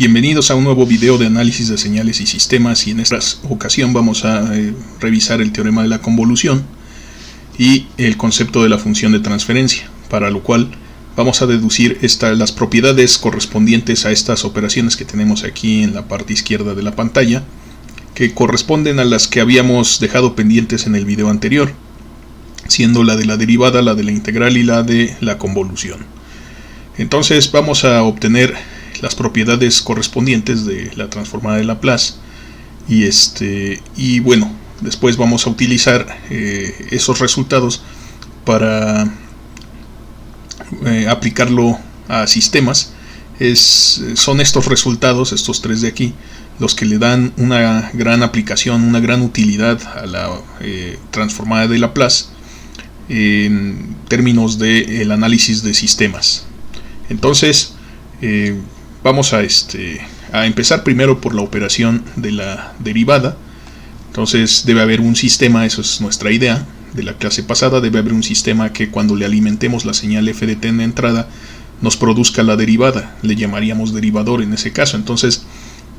Bienvenidos a un nuevo video de análisis de señales y sistemas, y en esta ocasión vamos a revisar el teorema de la convolución y el concepto de la función de transferencia, para lo cual vamos a deducir las propiedades correspondientes a estas operaciones que tenemos aquí en la parte izquierda de la pantalla, que corresponden a las que habíamos dejado pendientes en el video anterior, siendo la de la derivada, la de la integral y la de la convolución. Entonces vamos a obtener las propiedades correspondientes de la transformada de Laplace y bueno, después vamos a utilizar esos resultados para aplicarlo a sistemas. Son estos resultados, estos tres de aquí, los que le dan una gran aplicación, una gran utilidad a la transformada de Laplace en términos del análisis de sistemas. Entonces vamos a empezar primero por la operación de la derivada. Entonces debe haber un sistema, eso es nuestra idea de la clase pasada, debe haber un sistema que cuando le alimentemos la señal f de t en la entrada nos produzca la derivada, le llamaríamos derivador en ese caso. Entonces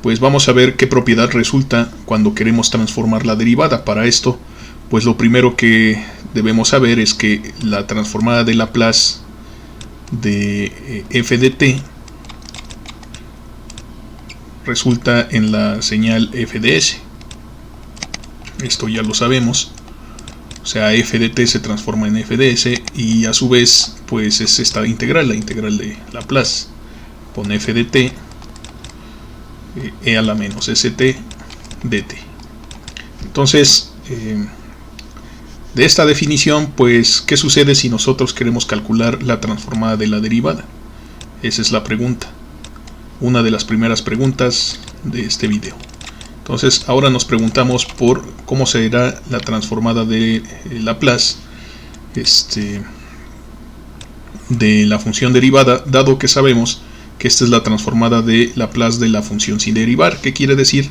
pues vamos a ver qué propiedad resulta cuando queremos transformar la derivada. Para esto pues lo primero que debemos saber es que la transformada de Laplace de f de t resulta en la señal f de s. Esto ya lo sabemos, o sea, f de t se transforma en f de s, y a su vez pues es esta integral, la integral de Laplace con f de t e a la menos st dt. Entonces de esta definición, pues ¿qué sucede si nosotros queremos calcular la transformada de la derivada? Esa es la pregunta, una de las primeras preguntas de este video. Entonces ahora nos preguntamos por cómo será la transformada de Laplace de la función derivada, dado que sabemos que esta es la transformada de Laplace de la función sin derivar. ¿Qué quiere decir?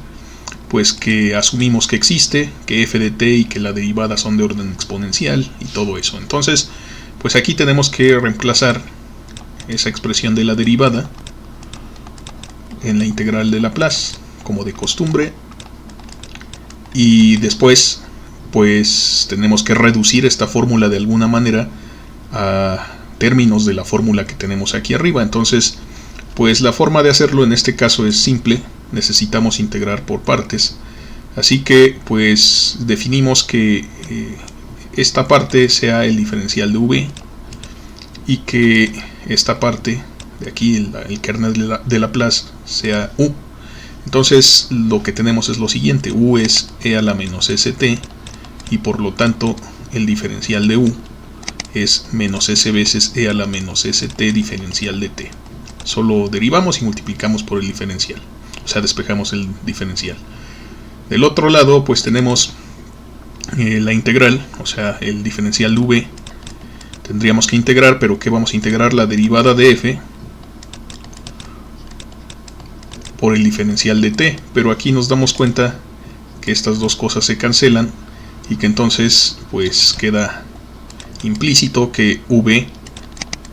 Pues que asumimos que existe, que f de t y que la derivada son de orden exponencial y todo eso. Entonces pues aquí tenemos que reemplazar esa expresión de la derivada en la integral de Laplace, como de costumbre, y después pues tenemos que reducir esta fórmula de alguna manera a términos de la fórmula que tenemos aquí arriba. Entonces pues la forma de hacerlo en este caso es simple, necesitamos integrar por partes, así que pues definimos que esta parte sea el diferencial de v y que esta parte de aquí, el kernel de Laplace, sea u. Entonces lo que tenemos es lo siguiente: u es e a la menos st, y por lo tanto el diferencial de u es menos s veces e a la menos st diferencial de t. Solo derivamos y multiplicamos por el diferencial, o sea, despejamos el diferencial. Del otro lado pues tenemos la integral, o sea, el diferencial de v. Tendríamos que integrar, pero ¿qué vamos a integrar? La derivada de f por el diferencial de t, pero aquí nos damos cuenta que estas dos cosas se cancelan y que entonces pues queda implícito que v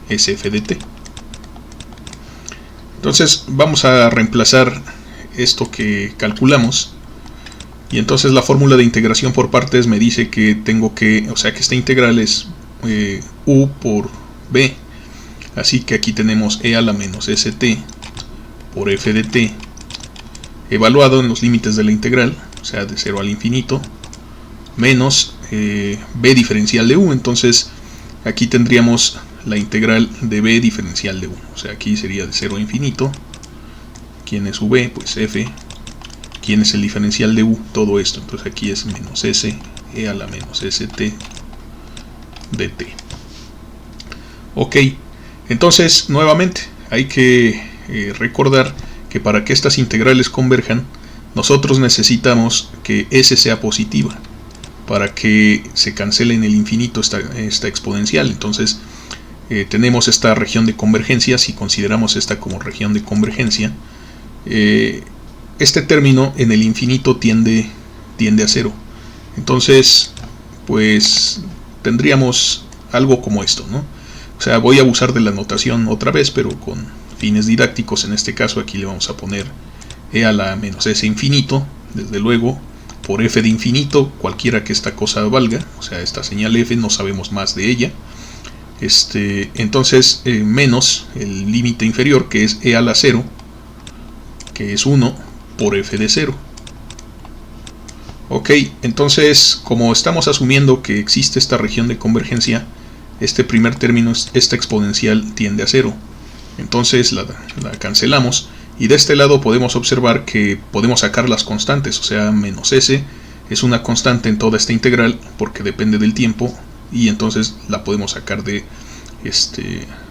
es f de t. Entonces vamos a reemplazar esto que calculamos, y entonces la fórmula de integración por partes me dice que tengo que, o sea, que esta integral es u por b, así que aquí tenemos e a la menos st por f de t evaluado en los límites de la integral, o sea, de 0 al infinito, menos b diferencial de u. Entonces aquí tendríamos la integral de b diferencial de u, o sea, aquí sería de 0 a infinito. ¿Quién es v? Pues f. ¿Quién es el diferencial de u? Todo esto. Entonces aquí es menos s e a la menos st dt. Ok, entonces nuevamente hay que recordar que para que estas integrales converjan, nosotros necesitamos que s sea positiva para que se cancele en el infinito esta exponencial. Entonces tenemos esta región de convergencia. Si consideramos esta como región de convergencia, este término en el infinito tiende a 0. Entonces pues tendríamos algo como esto, ¿no? O sea, voy a abusar de la notación otra vez, pero con fines didácticos, en este caso aquí le vamos a poner e a la menos s infinito, desde luego, por f de infinito, cualquiera que esta cosa valga, o sea, esta señal f no sabemos más de ella. Entonces, menos el límite inferior, que es e a la 0, que es 1, por f de 0. Ok, entonces, como estamos asumiendo que existe esta región de convergencia, este primer término, esta exponencial, tiende a 0. Entonces la cancelamos, y de este lado podemos observar que podemos sacar las constantes, o sea, menos s es una constante en toda esta integral porque depende del tiempo, y entonces la podemos sacar de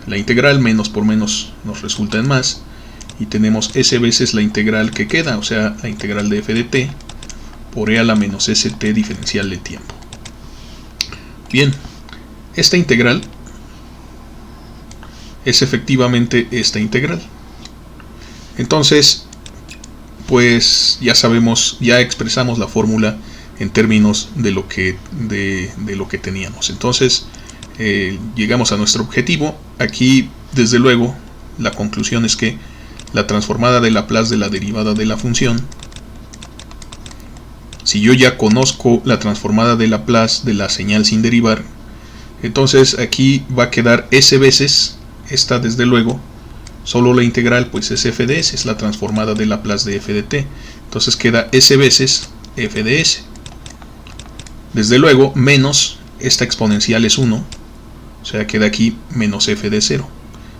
la integral. Menos por menos nos resulta en más, y tenemos s veces la integral que queda, o sea, la integral de f de t por e a la menos st diferencial del tiempo. Bien, esta integral es efectivamente esta integral. Entonces, pues ya sabemos, ya expresamos la fórmula en términos de lo que teníamos. Entonces, llegamos a nuestro objetivo. Aquí, desde luego, la conclusión es que la transformada de Laplace de la derivada de la función, si yo ya conozco la transformada de Laplace de la señal sin derivar, entonces aquí va a quedar s veces, esta desde luego, solo la integral pues es f de s, es la transformada de Laplace de f de t, entonces queda s veces f de s. Desde luego, menos esta exponencial es 1, o sea queda aquí menos f de 0.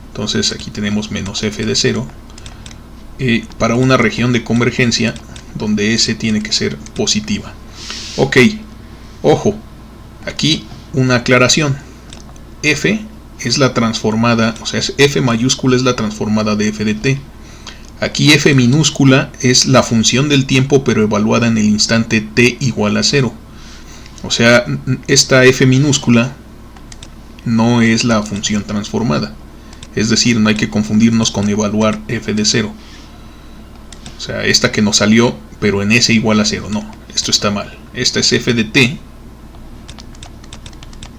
Entonces aquí tenemos menos f de 0 para una región de convergencia donde s tiene que ser positiva. Ok, ojo, aquí una aclaración. F es la transformada, o sea, f mayúscula es la transformada de f de t. Aquí f minúscula es la función del tiempo pero evaluada en el instante t igual a 0. O sea, esta f minúscula no es la función transformada. Es decir, no hay que confundirnos con evaluar f de 0. O sea, esta que nos salió, pero en s igual a 0. No, esto está mal. Esta es f de t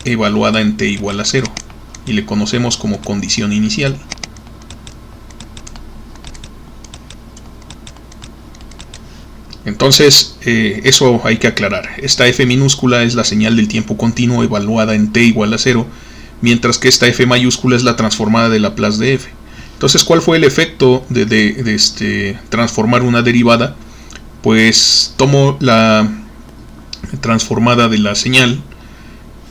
evaluada en t igual a 0. Y le conocemos como condición inicial. Entonces, eso hay que aclarar. Esta f minúscula es la señal del tiempo continuo evaluada en t igual a 0, mientras que esta f mayúscula es la transformada de Laplace de f. Entonces, ¿cuál fue el efecto de transformar una derivada? Pues tomo la transformada de la señal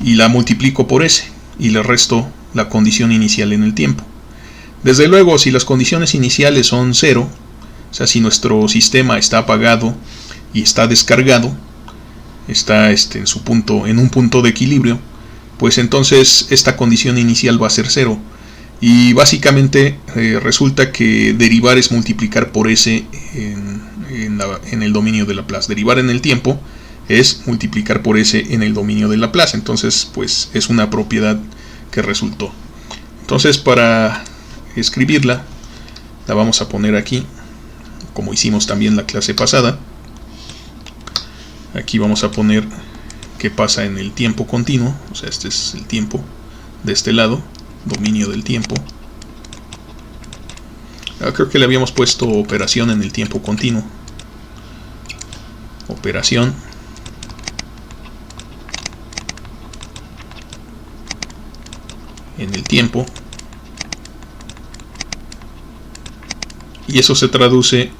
y la multiplico por s, y le resto la condición inicial en el tiempo. Desde luego, si las condiciones iniciales son 0, o sea, si nuestro sistema está apagado y está descargado, está en un punto de equilibrio, pues entonces esta condición inicial va a ser 0. Y básicamente resulta que derivar es multiplicar por s en el dominio de Laplace. Derivar en el tiempo es multiplicar por s en el dominio de Laplace. Entonces, pues es una propiedad que resultó. Entonces, para escribirla, la vamos a poner aquí, como hicimos también la clase pasada. Aquí vamos a poner qué pasa en el tiempo continuo. O sea, este es el tiempo de este lado, dominio del tiempo. Creo que le habíamos puesto operación en el tiempo continuo. Operación en el tiempo. Y eso se traduce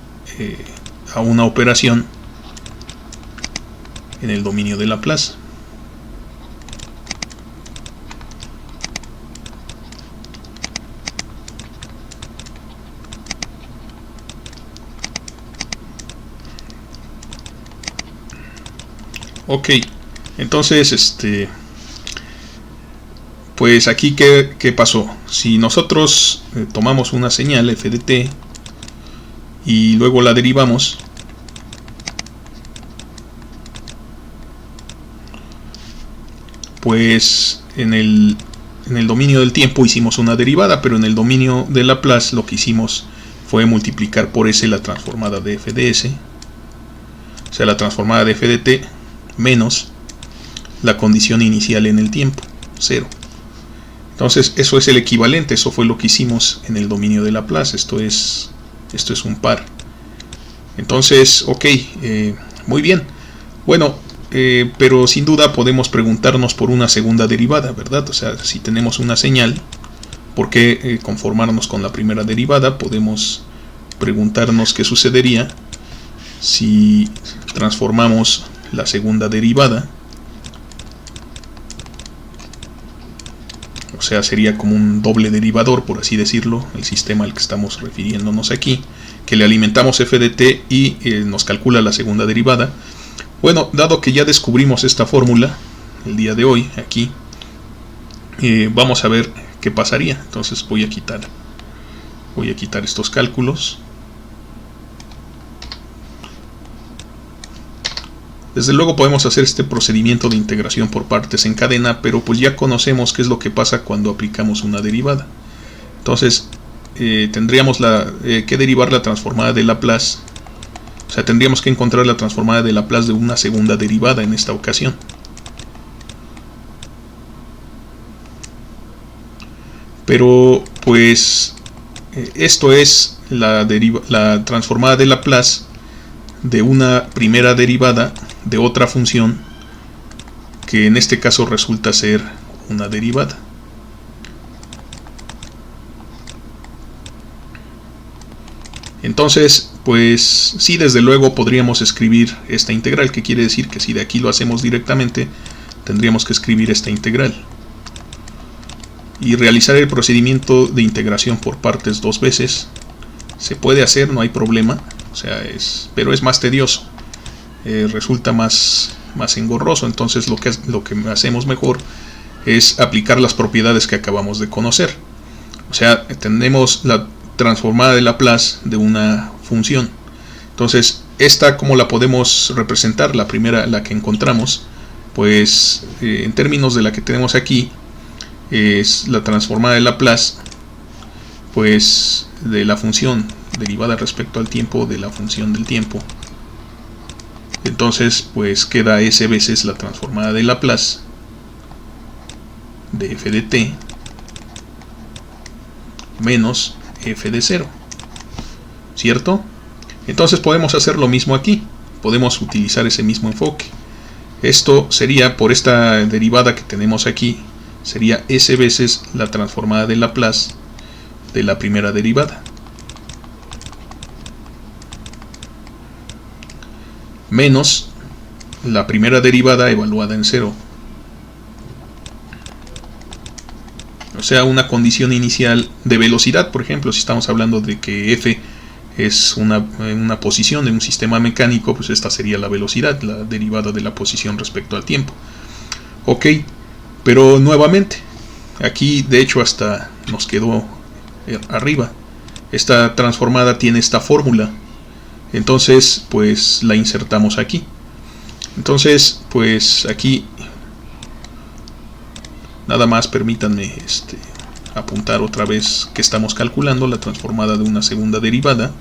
a una operación en el dominio de Laplace. Ok, entonces pues aquí ¿qué pasó? Si nosotros tomamos una señal f de t y luego la derivamos, pues en el dominio del tiempo hicimos una derivada, pero en el dominio de Laplace lo que hicimos fue multiplicar por s la transformada de f de s, o sea, la transformada de f de t menos la condición inicial en el tiempo, 0. Entonces eso es el equivalente, eso fue lo que hicimos en el dominio de Laplace, esto es un par. Entonces, ok, muy bien. Bueno, pero sin duda podemos preguntarnos por una segunda derivada, ¿verdad? O sea, si tenemos una señal, ¿por qué conformarnos con la primera derivada? Podemos preguntarnos qué sucedería si transformamos la segunda derivada. O sea, sería como un doble derivador, por así decirlo, el sistema al que estamos refiriéndonos aquí, que le alimentamos f de t y nos calcula la segunda derivada. Bueno, dado que ya descubrimos esta fórmula el día de hoy aquí, vamos a ver qué pasaría. Entonces voy a quitar estos cálculos. Desde luego podemos hacer este procedimiento de integración por partes en cadena, pero pues ya conocemos qué es lo que pasa cuando aplicamos una derivada. Entonces tendríamos que derivar la transformada de Laplace. O sea, tendríamos que encontrar la transformada de Laplace de una segunda derivada en esta ocasión. Pero pues esto es la transformada de Laplace de una primera derivada de otra función que en este caso resulta ser una derivada. Entonces, pues sí, desde luego podríamos escribir esta integral, que quiere decir que si de aquí lo hacemos directamente, tendríamos que escribir esta integral y realizar el procedimiento de integración por partes dos veces. Se puede hacer, no hay problema, o sea, pero es más tedioso, resulta más engorroso. Entonces lo que hacemos mejor es aplicar las propiedades que acabamos de conocer. O sea, tenemos la transformada de Laplace de una función. Entonces, esta, ¿cómo la podemos representar? La primera, la que encontramos, pues en términos de la que tenemos aquí, es la transformada de Laplace, pues de la función derivada respecto al tiempo de la función del tiempo. Entonces, pues queda s veces la transformada de Laplace de f de t menos f de 0, ¿cierto? Entonces podemos hacer lo mismo aquí, podemos utilizar ese mismo enfoque. Esto sería, por esta derivada que tenemos aquí, sería s veces la transformada de Laplace de la primera derivada menos la primera derivada evaluada en 0. O sea, una condición inicial de velocidad, por ejemplo, si estamos hablando de que f es una posición de un sistema mecánico, pues esta sería la velocidad, la derivada de la posición respecto al tiempo. Ok, pero nuevamente, aquí de hecho hasta nos quedó arriba. Esta transformada tiene esta fórmula, entonces pues la insertamos aquí. Entonces pues aquí nada más permítanme apuntar otra vez que estamos calculando la transformada de una segunda derivada,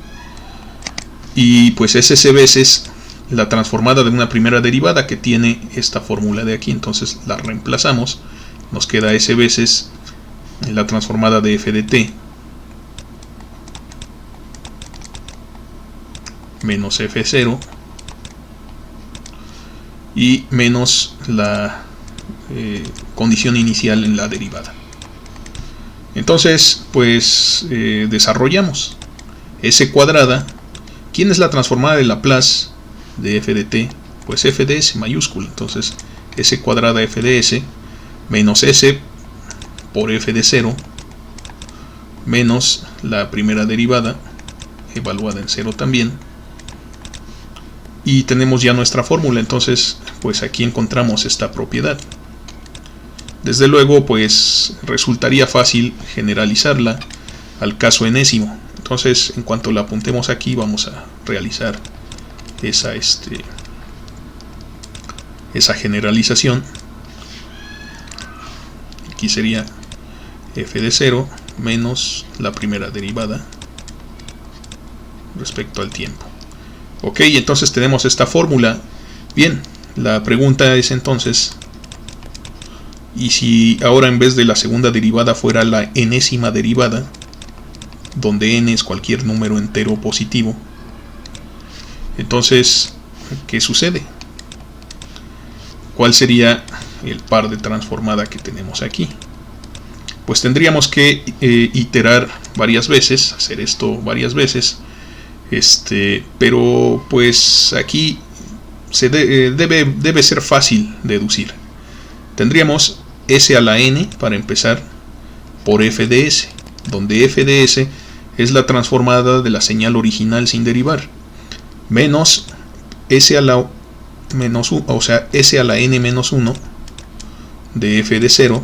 y pues es s veces la transformada de una primera derivada que tiene esta fórmula de aquí. Entonces la reemplazamos, nos queda s veces la transformada de f de t menos f0 y menos la condición inicial en la derivada. Entonces pues desarrollamos s cuadrada. ¿Quién es la transformada de Laplace de f de t? Pues f de s mayúscula. Entonces s cuadrada f de s menos s por f de 0 menos la primera derivada evaluada en 0 también, y tenemos ya nuestra fórmula. Entonces pues aquí encontramos esta propiedad. Desde luego pues resultaría fácil generalizarla al caso enésimo. Entonces en cuanto la apuntemos aquí vamos a realizar esa generalización. Aquí sería f de 0 menos la primera derivada respecto al tiempo. Ok, entonces tenemos esta fórmula. Bien, la pregunta es entonces, Y si ahora en vez de la segunda derivada fuera la enésima derivada, donde n es cualquier número entero positivo, entonces, ¿qué sucede? ¿Cuál sería el par de transformada que tenemos aquí? Pues tendríamos que iterar varias veces, hacer esto varias veces, pero pues aquí debe ser fácil deducir. Tendríamos s a la n para empezar por f de s, donde f de s es la transformada de la señal original sin derivar, menos s a la menos 1, o sea, s a la n menos 1 de f de 0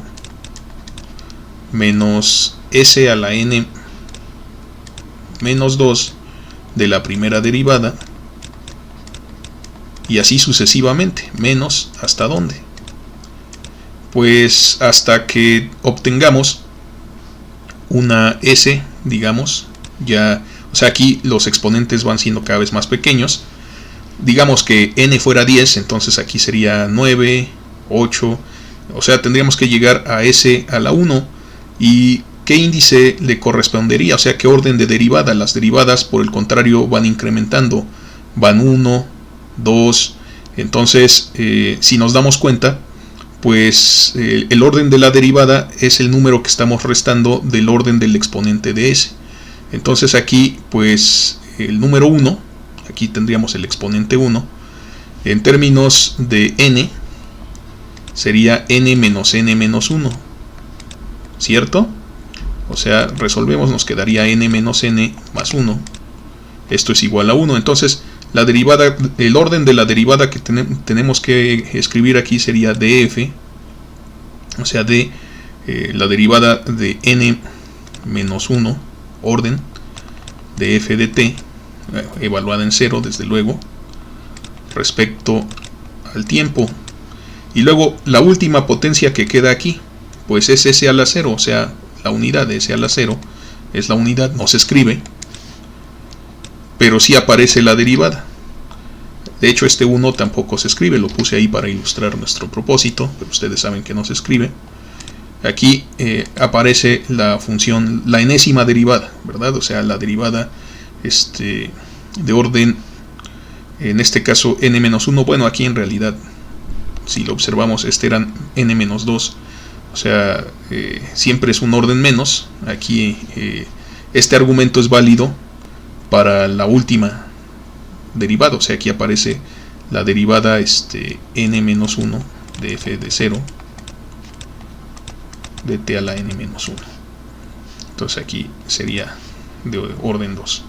menos s a la n menos 2 de la primera derivada, y así sucesivamente, menos ¿hasta dónde? Pues hasta que obtengamos una s, digamos, ya, o sea, aquí los exponentes van siendo cada vez más pequeños. Digamos que n fuera 10, entonces aquí sería 9, 8, o sea, tendríamos que llegar a s a la 1, y ¿qué índice le correspondería? O sea, ¿qué orden de derivada? Las derivadas, por el contrario, van incrementando, van 1, 2, entonces, si nos damos cuenta, pues el orden de la derivada es el número que estamos restando del orden del exponente de s. Entonces aquí, pues, el número 1, aquí tendríamos el exponente 1, en términos de n, sería n menos 1, ¿cierto? O sea, resolvemos, nos quedaría n menos n más 1. Esto es igual a 1. Entonces, la derivada, el orden de la derivada que tenemos que escribir aquí sería df, o sea, de la derivada de n menos 1, orden, de f de t, evaluada en 0, desde luego, respecto al tiempo. Y luego, la última potencia que queda aquí, pues es s a la 0, o sea, la unidad de s a la 0 es la unidad, no se escribe, pero sí aparece la derivada. De hecho, este 1 tampoco se escribe, lo puse ahí para ilustrar nuestro propósito, pero ustedes saben que no se escribe. Aquí aparece la función, la enésima derivada, ¿verdad? O sea, la derivada de orden, en este caso n-1, bueno, aquí en realidad, si lo observamos, era n-2, o sea, siempre es un orden menos. Aquí este argumento es válido para la última derivada, o sea, aquí aparece la derivada n-1 de f de 0 de t a la n-1. Entonces aquí sería de orden 2.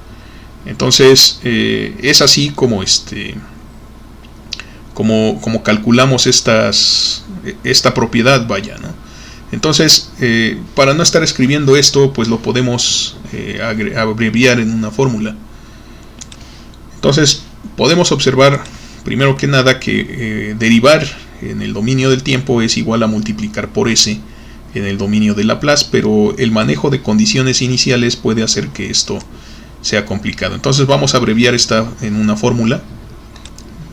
Entonces es así como como calculamos esta propiedad, vaya, ¿no? Entonces, para no estar escribiendo esto, pues lo podemos abreviar en una fórmula. Entonces, podemos observar, primero que nada, que derivar en el dominio del tiempo es igual a multiplicar por s en el dominio de Laplace, pero el manejo de condiciones iniciales puede hacer que esto sea complicado. Entonces vamos a abreviar esta en una fórmula.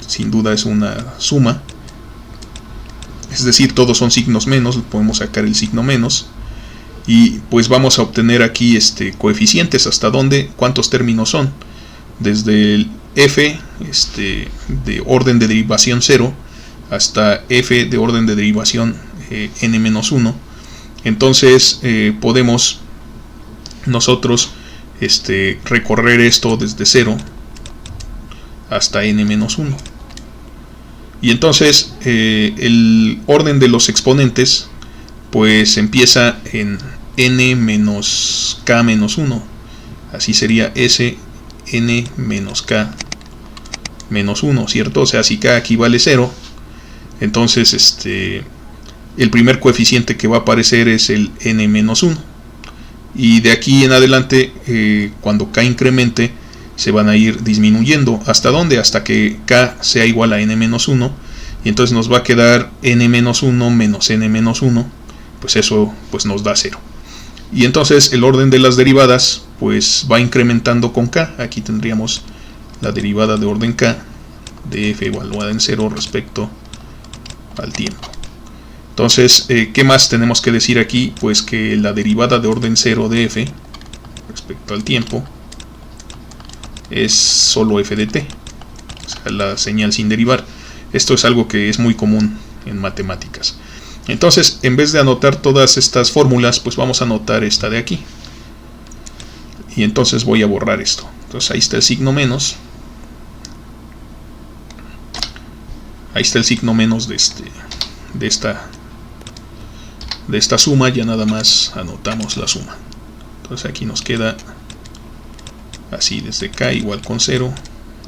Sin duda es una suma, es decir, todos son signos menos, podemos sacar el signo menos, y pues vamos a obtener aquí coeficientes. ¿Hasta dónde? ¿Cuántos términos son? Desde el f de orden de derivación 0 hasta f de orden de derivación n-1. Entonces podemos nosotros recorrer esto desde 0 hasta n-1. Y entonces el orden de los exponentes pues empieza en n menos k menos 1. Así sería s n menos k menos 1, ¿cierto? O sea, si k aquí vale 0, entonces el primer coeficiente que va a aparecer es el n menos 1. Y de aquí en adelante, cuando k incremente, se van a ir disminuyendo. ¿Hasta dónde? Hasta que k sea igual a n-1, y entonces nos va a quedar n-1 menos n-1, pues eso pues nos da 0. Y entonces el orden de las derivadas pues va incrementando con k. Aquí tendríamos la derivada de orden k de f evaluada en 0 respecto al tiempo. Entonces, ¿qué más tenemos que decir aquí? Pues que la derivada de orden 0 de f respecto al tiempo es solo f de t, o sea, la señal sin derivar. Esto es algo que es muy común en matemáticas. Entonces, en vez de anotar todas estas fórmulas, pues vamos a anotar esta de aquí. Y entonces voy a borrar esto. Entonces ahí está el signo menos. Ahí está el signo menos de esta suma. Ya nada más anotamos la suma. Entonces aquí nos queda así, desde k igual con 0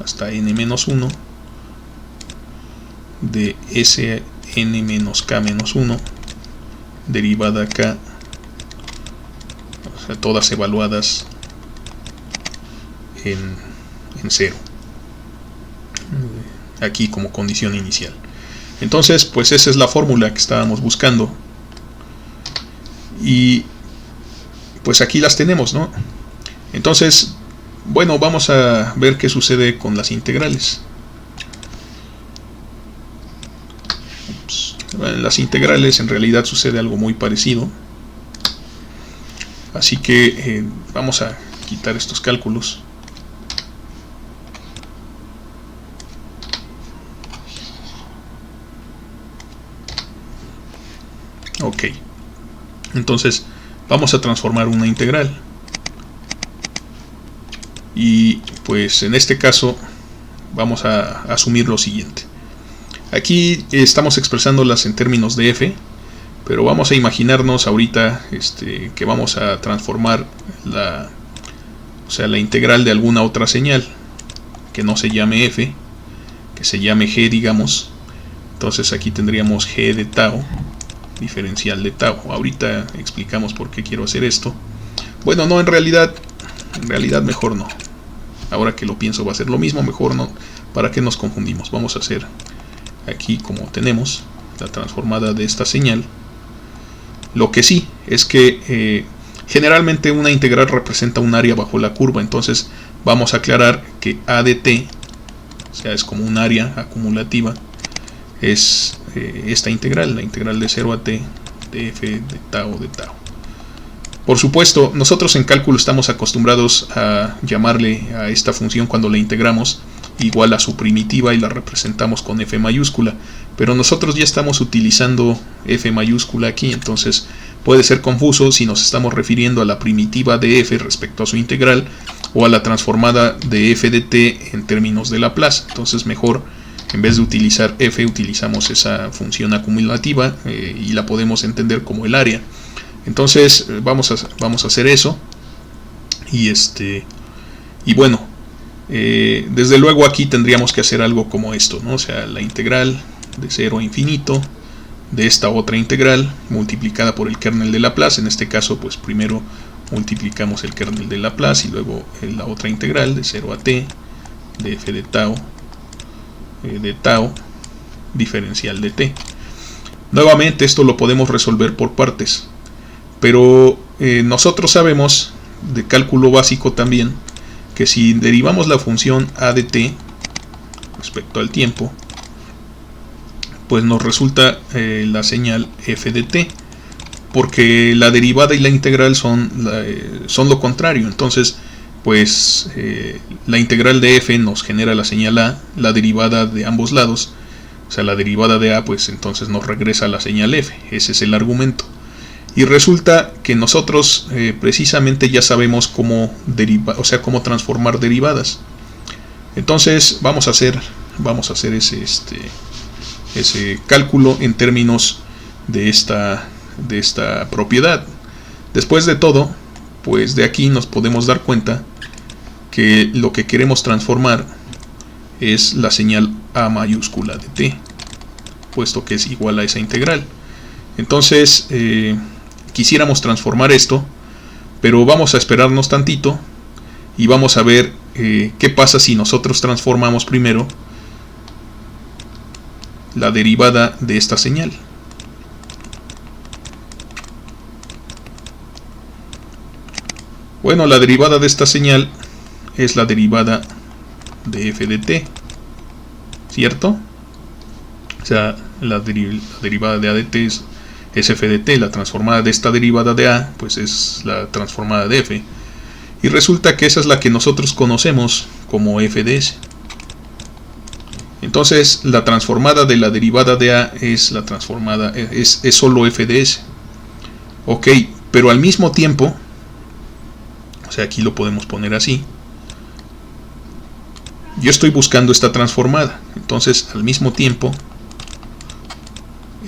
hasta n menos 1 de Sn menos k menos 1 derivada k, o sea, todas evaluadas en 0, aquí como condición inicial. Entonces, pues esa es la fórmula que estábamos buscando, y pues aquí las tenemos, ¿no? Entonces, bueno, vamos a ver qué sucede con las integrales. En las integrales en realidad sucede algo muy parecido, así que vamos a quitar estos cálculos. Ok, entonces vamos a transformar una integral, y pues en este caso vamos a asumir lo siguiente. Aquí estamos expresándolas en términos de f, pero vamos a imaginarnos ahorita que vamos a transformar la integral de alguna otra señal que no se llame f, que se llame g, digamos. Entonces aquí tendríamos g de tau, diferencial de tau. Ahorita explicamos por qué quiero hacer esto. Bueno, no, en realidad mejor no. Ahora que lo pienso va a ser lo mismo, mejor no. ¿Para qué nos confundimos? Vamos a hacer aquí, como tenemos la transformada de esta señal. Lo que sí es que generalmente una integral representa un área bajo la curva, entonces vamos a aclarar que a de t, o sea, es como un área acumulativa, es esta integral, la integral de 0 a t de f de tau de tau. Por supuesto, nosotros en cálculo estamos acostumbrados a llamarle a esta función cuando la integramos igual a su primitiva y la representamos con f mayúscula, pero nosotros ya estamos utilizando f mayúscula aquí, entonces puede ser confuso si nos estamos refiriendo a la primitiva de f respecto a su integral o a la transformada de f de t en términos de Laplace. Entonces mejor, en vez de utilizar f, utilizamos esa función acumulativa y la podemos entender como el área. Entonces vamos a hacer eso, y bueno, desde luego aquí tendríamos que hacer algo como esto, ¿no? O sea, la integral de 0 a infinito de esta otra integral multiplicada por el kernel de Laplace. En este caso, pues primero multiplicamos el kernel de Laplace y luego la otra integral de 0 a t de f de tau diferencial de t. Nuevamente esto lo podemos resolver por partes, pero nosotros sabemos de cálculo básico también que si derivamos la función a de t respecto al tiempo, pues nos resulta la señal f de t, porque la derivada y la integral son lo contrario. Entonces, pues la integral de f nos genera la señal a, la derivada de ambos lados, o sea, la derivada de a, pues entonces nos regresa la señal f. Ese es el argumento. Y resulta que nosotros precisamente ya sabemos cómo cómo transformar derivadas. Entonces vamos a hacer ese cálculo en términos de esta propiedad. Después de todo, pues de aquí nos podemos dar cuenta que lo que queremos transformar es la señal a mayúscula de t, puesto que es igual a esa integral. Entonces quisiéramos transformar esto, pero vamos a esperarnos tantito y vamos a ver qué pasa si nosotros transformamos primero la derivada de esta señal. Bueno, la derivada de esta señal es la derivada de f de t, ¿cierto? O sea, la derivada de a de t es es f de t. La transformada de esta derivada de a pues es la transformada de f, y resulta que esa es la que nosotros conocemos como f de s. Entonces la transformada de la derivada de a es la transformada, es solo f de s. Ok, pero al mismo tiempo, o sea, aquí lo podemos poner así, yo estoy buscando esta transformada, entonces al mismo tiempo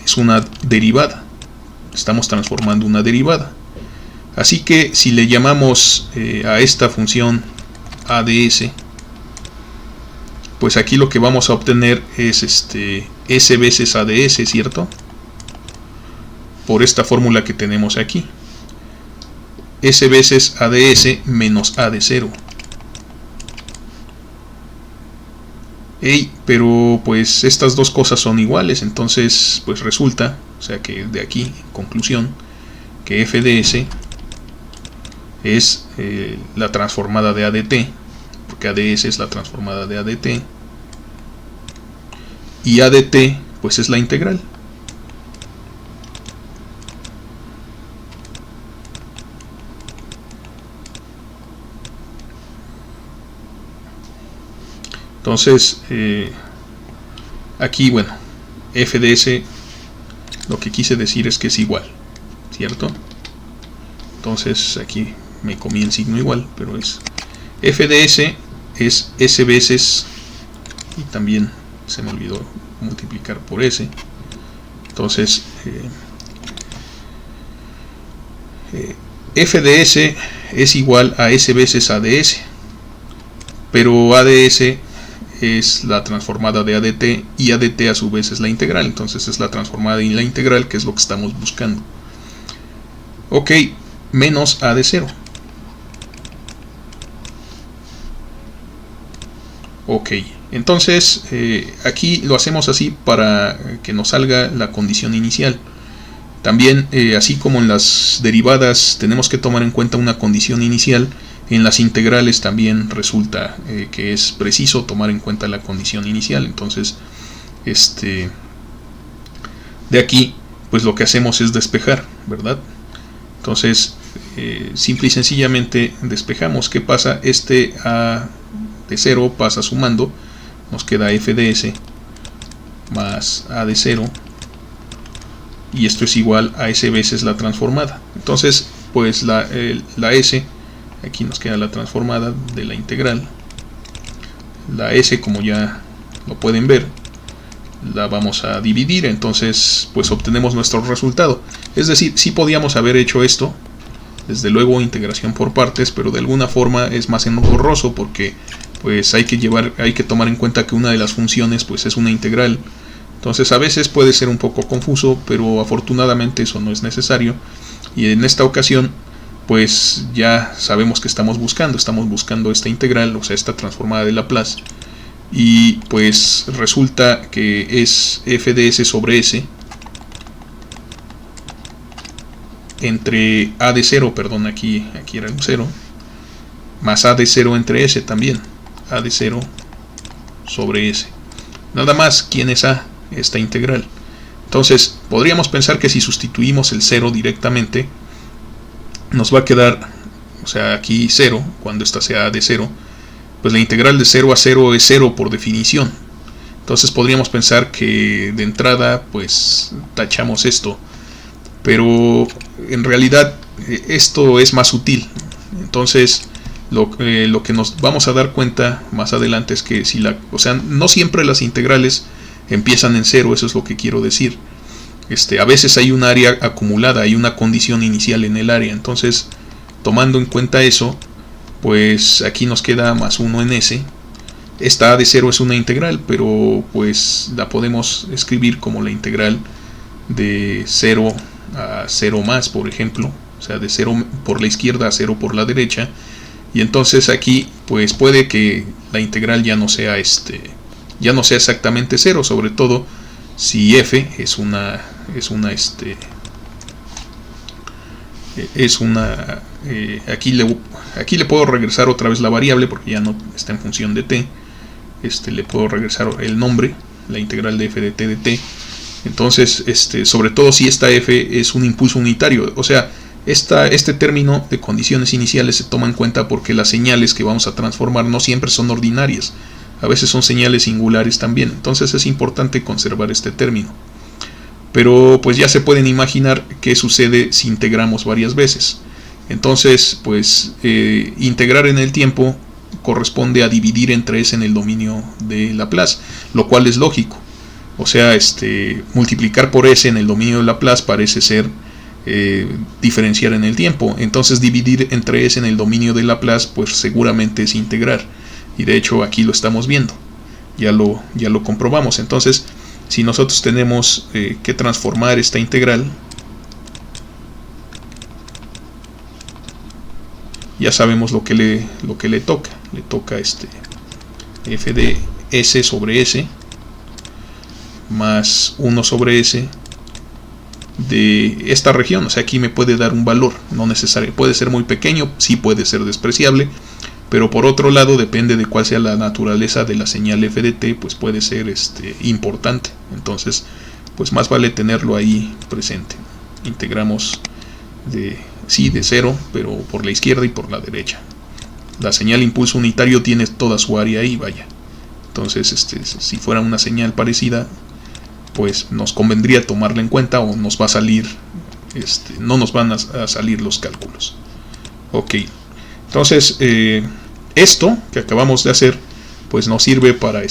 es una derivada, estamos transformando una derivada. Así que si le llamamos a esta función a de s, pues aquí lo que vamos a obtener es s veces a de s, ¿cierto? Por esta fórmula que tenemos aquí, s veces a de s menos a de 0. Pero pues estas dos cosas son iguales, entonces pues resulta, o sea que de aquí, en conclusión, que f de s es la transformada de a de t, porque a de s es la transformada de a de t, y a de t pues es la integral. Entonces aquí, bueno, f de s, lo que quise decir es que es igual, ¿cierto? Entonces aquí me comí el signo igual, pero es f de s es s veces, y también se me olvidó multiplicar por s. Entonces f de s es igual a s veces a de s, pero a de s es la transformada de a de t, y a de t a su vez es la integral, entonces es la transformada y la integral, que es lo que estamos buscando. Ok, menos a de 0. Ok, entonces aquí lo hacemos así para que nos salga la condición inicial. También, así como en las derivadas tenemos que tomar en cuenta una condición inicial, en las integrales también resulta que es preciso tomar en cuenta la condición inicial. Entonces, de aquí, pues lo que hacemos es despejar, ¿verdad? Entonces, simple y sencillamente despejamos. ¿Qué pasa? A de 0 pasa sumando, nos queda f de s más a de 0, y esto es igual a s veces la transformada. Entonces, pues la s, aquí nos queda la transformada de la integral. La s, como ya lo pueden ver, la vamos a dividir, entonces pues obtenemos nuestro resultado. Es decir, sí podíamos haber hecho esto, desde luego integración por partes, pero de alguna forma es más engorroso, porque pues hay que tomar en cuenta que una de las funciones pues es una integral. Entonces a veces puede ser un poco confuso, pero afortunadamente eso no es necesario, y en esta ocasión pues ya sabemos que estamos buscando esta integral, o sea, esta transformada de Laplace, y pues resulta que es f de s sobre s entre a de 0, perdón, aquí era un 0, más a de 0 entre s también, a de 0 sobre s. Nada más, ¿quién es a? Esta integral. Entonces podríamos pensar que si sustituimos el 0 directamente, nos va a quedar, o sea, aquí 0, cuando esta sea a de 0, pues la integral de 0 a 0 es 0 por definición. Entonces podríamos pensar que de entrada pues tachamos esto, pero en realidad esto es más sutil. Entonces lo que nos vamos a dar cuenta más adelante es que no siempre las integrales empiezan en 0, eso es lo que quiero decir. A veces hay un área acumulada, hay una condición inicial en el área. Entonces, tomando en cuenta eso, pues aquí nos queda más 1 en s. Esta a de 0 es una integral, pero pues la podemos escribir como la integral de 0 a 0 más, por ejemplo, o sea, de 0 por la izquierda a 0 por la derecha. Y entonces aquí pues puede que la integral ya no sea exactamente 0, sobre todo si f es una aquí le puedo regresar otra vez la variable, porque ya no está en función de t. Le puedo regresar el nombre, la integral de f de t, Entonces, sobre todo si esta f es un impulso unitario, o sea, este término de condiciones iniciales se toma en cuenta porque las señales que vamos a transformar no siempre son ordinarias, a veces son señales singulares también, entonces es importante conservar este término. Pero pues ya se pueden imaginar qué sucede si integramos varias veces. Entonces, pues integrar en el tiempo corresponde a dividir entre s en el dominio de Laplace, lo cual es lógico. O sea, multiplicar por s en el dominio de Laplace parece ser diferenciar en el tiempo. Entonces dividir entre s en el dominio de Laplace pues seguramente es integrar. Y de hecho aquí lo estamos viendo. Ya lo comprobamos. Entonces, si nosotros tenemos que transformar esta integral, ya sabemos lo que le toca. Le toca f de s sobre s más 1 sobre s de esta región. O sea, aquí me puede dar un valor, no necesario, puede ser muy pequeño, sí puede ser despreciable, pero por otro lado, depende de cuál sea la naturaleza de la señal f de t, pues puede ser importante. Entonces, pues más vale tenerlo ahí presente. Integramos de 0, pero por la izquierda y por la derecha. La señal impulso unitario tiene toda su área ahí, vaya. Entonces, si fuera una señal parecida, pues nos convendría tomarla en cuenta o nos va a salir, no nos van a salir los cálculos. Ok, entonces esto que acabamos de hacer, pues nos sirve para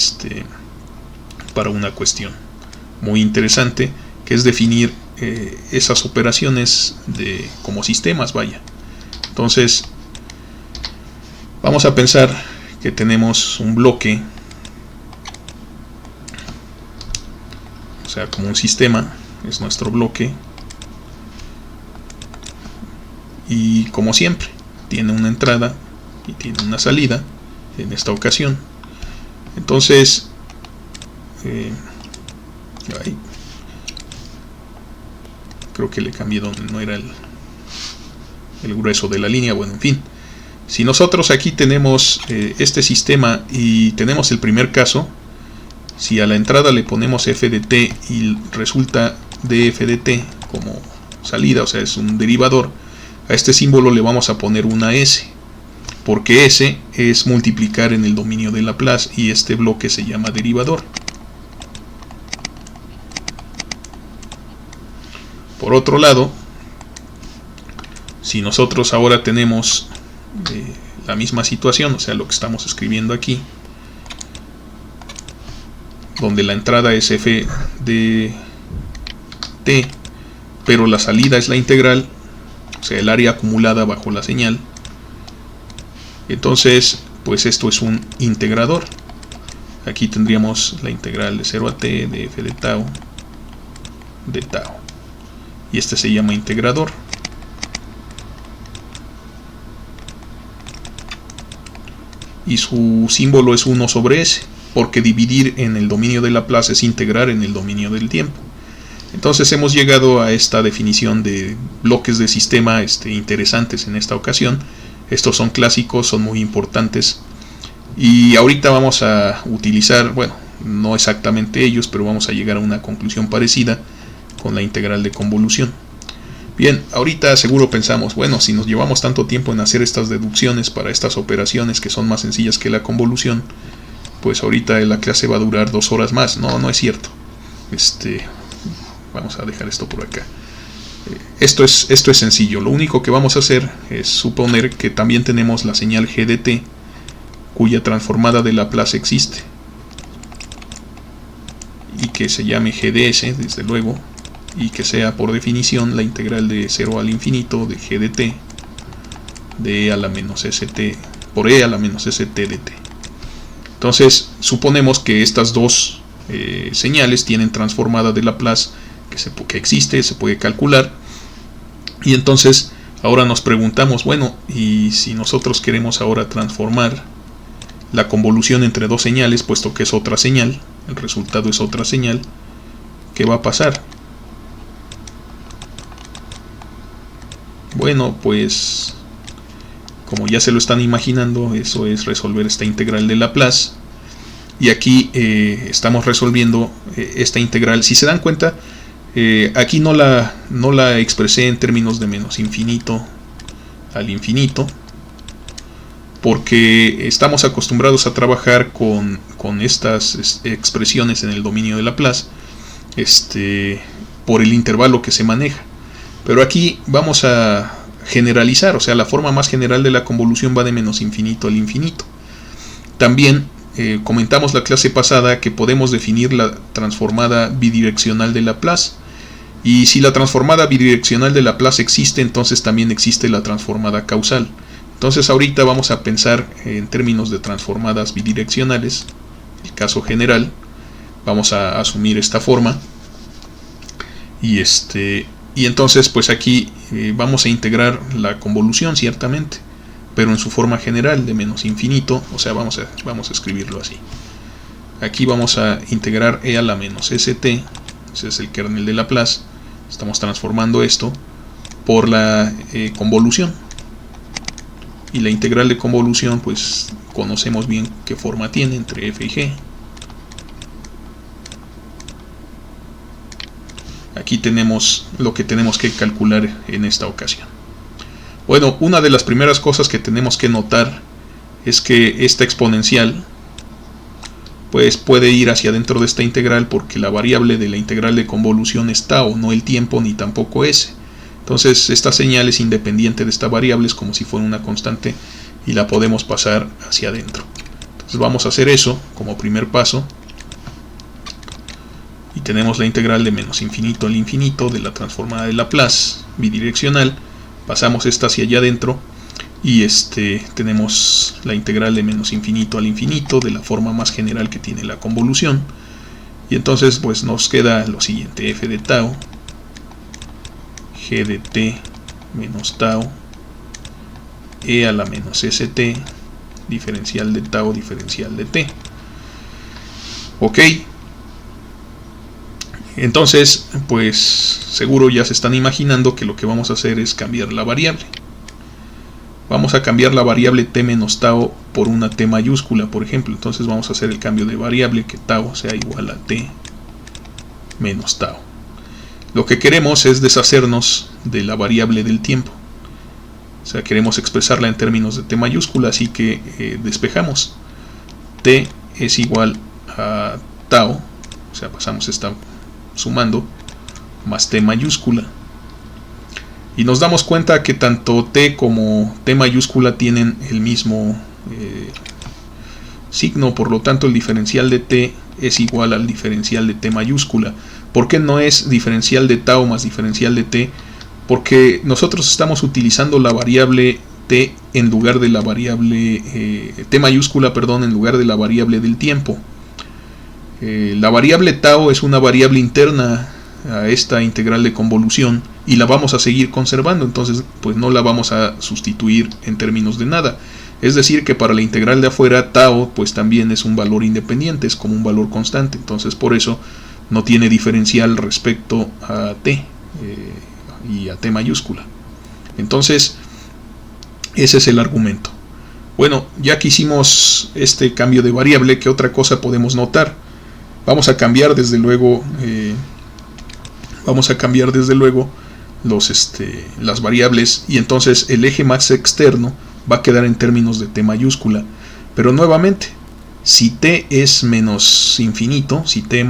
una cuestión muy interesante, que es definir esas operaciones como sistemas, vaya. Entonces, vamos a pensar que tenemos un bloque, o sea, como un sistema, es nuestro bloque, y como siempre, tiene una entrada y tiene una salida, en esta ocasión. Entonces, creo que le cambié donde no era el grueso de la línea, bueno, en fin. Si nosotros aquí tenemos este sistema y tenemos el primer caso, si a la entrada le ponemos f de t y resulta df de t como salida, o sea, es un derivador, a este símbolo le vamos a poner una s, porque s es multiplicar en el dominio de Laplace y este bloque se llama derivador. Por otro lado, si nosotros ahora tenemos la misma situación, o sea, lo que estamos escribiendo aquí, donde la entrada es f de t, pero la salida es la integral, o sea, el área acumulada bajo la señal, entonces, pues esto es un integrador. Aquí tendríamos la integral de 0 a t de f de tau, y este se llama integrador. Y su símbolo es 1 sobre s, porque dividir en el dominio de Laplace es integrar en el dominio del tiempo. Entonces hemos llegado a esta definición de bloques de sistema interesantes en esta ocasión. Estos son clásicos, son muy importantes. Y ahorita vamos a utilizar, bueno, no exactamente ellos, pero vamos a llegar a una conclusión parecida con la integral de convolución. Bien, ahorita seguro pensamos, bueno, si nos llevamos tanto tiempo en hacer estas deducciones para estas operaciones que son más sencillas que la convolución, pues ahorita la clase va a durar 2 horas más. No, no es cierto. Vamos a dejar esto por acá. Esto es sencillo. Lo único que vamos a hacer es suponer que también tenemos la señal g de t, cuya transformada de Laplace existe, y que se llame g de s, desde luego, y que sea por definición la integral de 0 al infinito de g de t de e a la menos st por e a la menos st de t. Entonces suponemos que estas dos señales tienen transformada de Laplace que existe, se puede calcular, y entonces ahora nos preguntamos, bueno, y si nosotros queremos ahora transformar la convolución entre dos señales, puesto que es otra señal, el resultado es otra señal, ¿qué va a pasar? Bueno, pues como ya se lo están imaginando, eso es resolver esta integral de Laplace, y aquí estamos resolviendo esta integral. Si se dan cuenta, aquí no la expresé en términos de menos infinito al infinito, porque estamos acostumbrados a trabajar con estas expresiones en el dominio de Laplace por el intervalo que se maneja. Pero aquí vamos a generalizar, o sea, la forma más general de la convolución va de menos infinito al infinito. También comentamos la clase pasada que podemos definir la transformada bidireccional de Laplace, y si la transformada bidireccional de Laplace existe, entonces también existe la transformada causal. Entonces ahorita vamos a pensar en términos de transformadas bidireccionales, el caso general. Vamos a asumir esta forma, y entonces pues aquí vamos a integrar la convolución ciertamente, pero en su forma general de menos infinito, o sea, vamos a escribirlo así. Aquí vamos a integrar e a la menos st, ese es el kernel de Laplace. Estamos transformando esto por la convolución, y la integral de convolución pues conocemos bien qué forma tiene, entre f y g. Aquí tenemos lo que tenemos que calcular en esta ocasión. Bueno, una de las primeras cosas que tenemos que notar es que esta exponencial pues puede ir hacia dentro de esta integral, porque la variable de la integral de convolución es tau, no el tiempo ni tampoco s. Entonces esta señal es independiente de esta variable, es como si fuera una constante, y la podemos pasar hacia adentro. Entonces vamos a hacer eso como primer paso, y tenemos la integral de menos infinito al infinito de la transformada de Laplace bidireccional. Pasamos esta hacia allá adentro, y tenemos la integral de menos infinito al infinito de la forma más general que tiene la convolución. Y entonces pues nos queda lo siguiente: f de tau, g de t menos tau, e a la menos st, diferencial de tau, diferencial de t. Ok, entonces pues seguro ya se están imaginando que lo que vamos a hacer es cambiar la variable. Vamos a cambiar la variable t menos tau por una t mayúscula, por ejemplo. Entonces vamos a hacer el cambio de variable, que tau sea igual a t menos tau. Lo que queremos es deshacernos de la variable del tiempo. O sea, queremos expresarla en términos de t mayúscula, así que despejamos. T es igual a tau, o sea, pasamos esta sumando, más t mayúscula. Y nos damos cuenta que tanto t como t mayúscula tienen el mismo signo, por lo tanto el diferencial de t es igual al diferencial de t mayúscula. ¿Por qué no es diferencial de tau más diferencial de t? Porque nosotros estamos utilizando la variable t en lugar de la variable t mayúscula, perdón, en lugar de la variable del tiempo. La variable tau es una variable interna a esta integral de convolución, y la vamos a seguir conservando, entonces pues no la vamos a sustituir en términos de nada. Es decir, que para la integral de afuera tau pues también es un valor independiente, es como un valor constante, entonces por eso no tiene diferencial respecto a t y a t mayúscula. Entonces ese es el argumento. Bueno, ya que hicimos este cambio de variable, ¿qué otra cosa podemos notar? Vamos a cambiar desde luego las variables, y entonces el eje más externo va a quedar en términos de t mayúscula. Pero nuevamente, si t es menos infinito, si t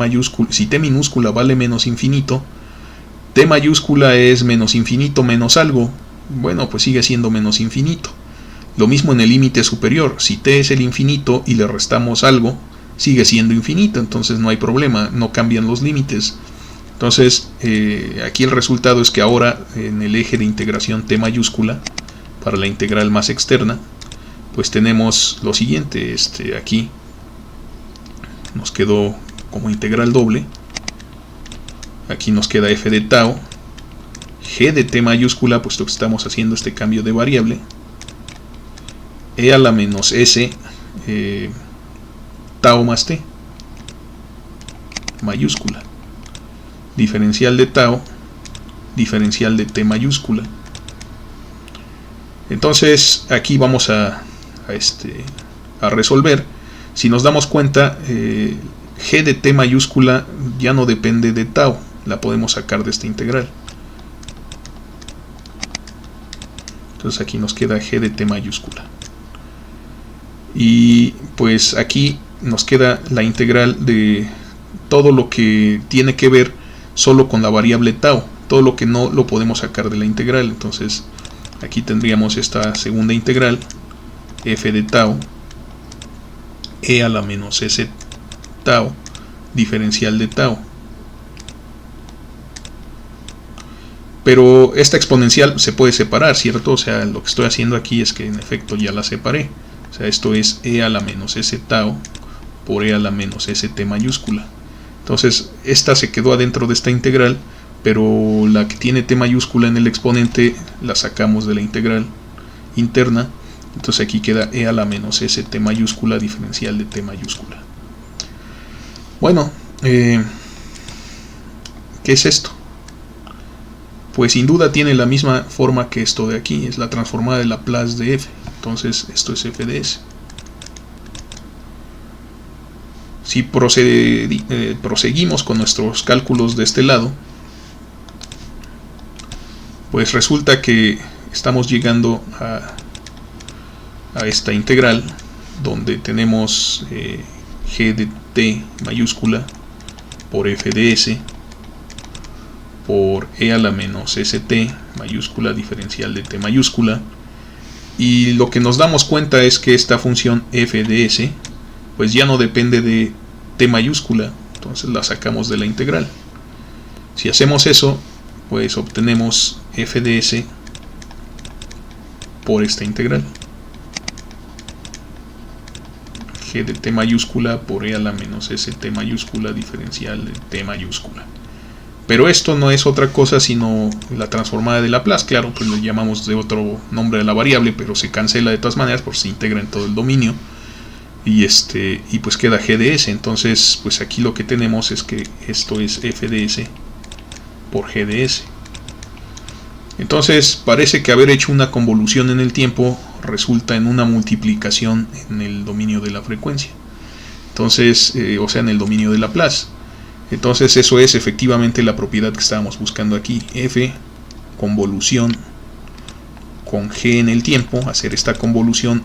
minúscula vale menos infinito, t mayúscula es menos infinito menos algo, bueno, pues sigue siendo menos infinito. Lo mismo en el límite superior, si t es el infinito y le restamos algo, sigue siendo infinito, entonces no hay problema, no cambian los límites. Entonces aquí el resultado es que ahora en el eje de integración t mayúscula, para la integral más externa, pues tenemos lo siguiente: aquí nos quedó como integral doble, aquí nos queda f de tau, g de t mayúscula, puesto que estamos haciendo este cambio de variable, e a la menos s tau más t mayúscula, diferencial de tau, diferencial de t mayúscula. Entonces aquí vamos a resolver. Si nos damos cuenta, g de t mayúscula ya no depende de tau, la podemos sacar de esta integral. Entonces aquí nos queda g de t mayúscula. Y pues aquí nos queda la integral de todo lo que tiene que ver solo con la variable tau, todo lo que no lo podemos sacar de la integral. Entonces aquí tendríamos esta segunda integral, f de tau, e a la menos s tau, diferencial de tau. Pero esta exponencial se puede separar, ¿cierto? O sea, lo que estoy haciendo aquí es que en efecto ya la separé. O sea, esto es e a la menos s tau por e a la menos st mayúscula. Entonces, esta se quedó adentro de esta integral, pero la que tiene t mayúscula en el exponente la sacamos de la integral interna. Entonces aquí queda e a la menos st mayúscula diferencial de t mayúscula. Bueno, ¿qué es esto? Pues sin duda tiene la misma forma que esto de aquí, es la transformada de Laplace de f. Entonces esto es f de s. Si proseguimos con nuestros cálculos de este lado, pues resulta que estamos llegando a esta integral donde tenemos g de t mayúscula por f de s por e a la menos st mayúscula diferencial de t mayúscula, y lo que nos damos cuenta es que esta función f de s pues ya no depende de t mayúscula, entonces la sacamos de la integral. Si hacemos eso, pues obtenemos f de s por esta integral, g de t mayúscula por e a la menos st mayúscula diferencial de t mayúscula. Pero esto no es otra cosa sino la transformada de Laplace. Claro, pues le llamamos de otro nombre a la variable, pero se cancela de todas maneras porque se integra en todo el dominio. Y pues queda g de s. Entonces pues aquí lo que tenemos es que esto es f de s por g de s. Entonces parece que haber hecho una convolución en el tiempo resulta en una multiplicación en el dominio de la frecuencia. Entonces, o sea, en el dominio de Laplace. Entonces eso es efectivamente la propiedad que estábamos buscando aquí. F convolución con g en el tiempo. Hacer esta convolución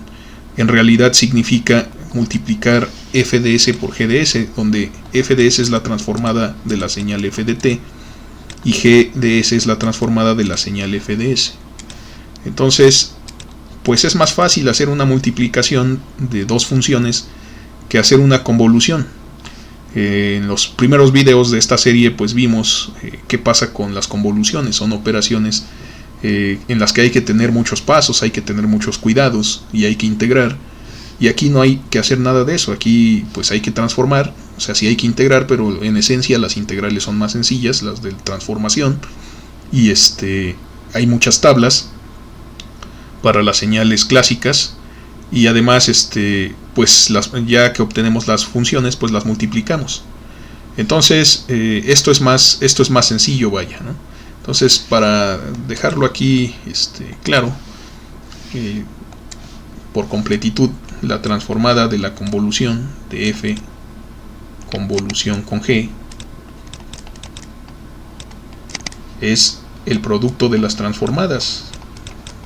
en realidad significa multiplicar f de s por g de s, donde f de s es la transformada de la señal f de t y g de s es la transformada de la señal f de s. Entonces pues es más fácil hacer una multiplicación de dos funciones que hacer una convolución. En los primeros videos de esta serie pues vimos qué pasa con las convoluciones. Son operaciones en las que hay que tener muchos pasos, hay que tener muchos cuidados y hay que integrar. Y aquí no hay que hacer nada de eso, aquí pues hay que transformar, o sea, sí hay que integrar, pero en esencia las integrales son más sencillas, las de transformación, y hay muchas tablas para las señales clásicas. Y además pues ya que obtenemos las funciones pues las multiplicamos. Entonces esto es más sencillo, vaya, ¿no? Entonces, para dejarlo aquí claro, por completitud, la transformada de la convolución de f convolución con g es el producto de las transformadas,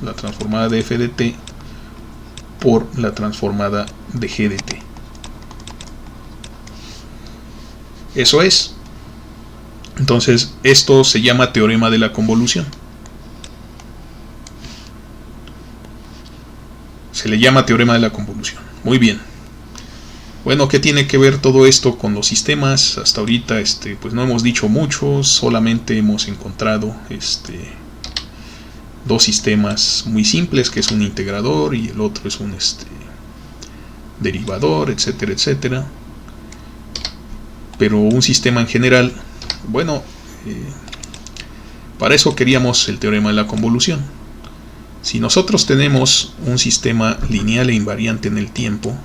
la transformada de f de t por la transformada de g de t. Eso es. Entonces esto se llama teorema de la convolución. Se le llama teorema de la convolución. Muy bien. Bueno, ¿qué tiene que ver todo esto con los sistemas? Hasta ahorita pues no hemos dicho mucho, solamente hemos encontrado dos sistemas muy simples, que es un integrador y el otro es un derivador, etcétera, etcétera. Pero un sistema en general, bueno, para eso queríamos el teorema de la convolución. Si nosotros tenemos un sistema lineal e invariante en el tiempo,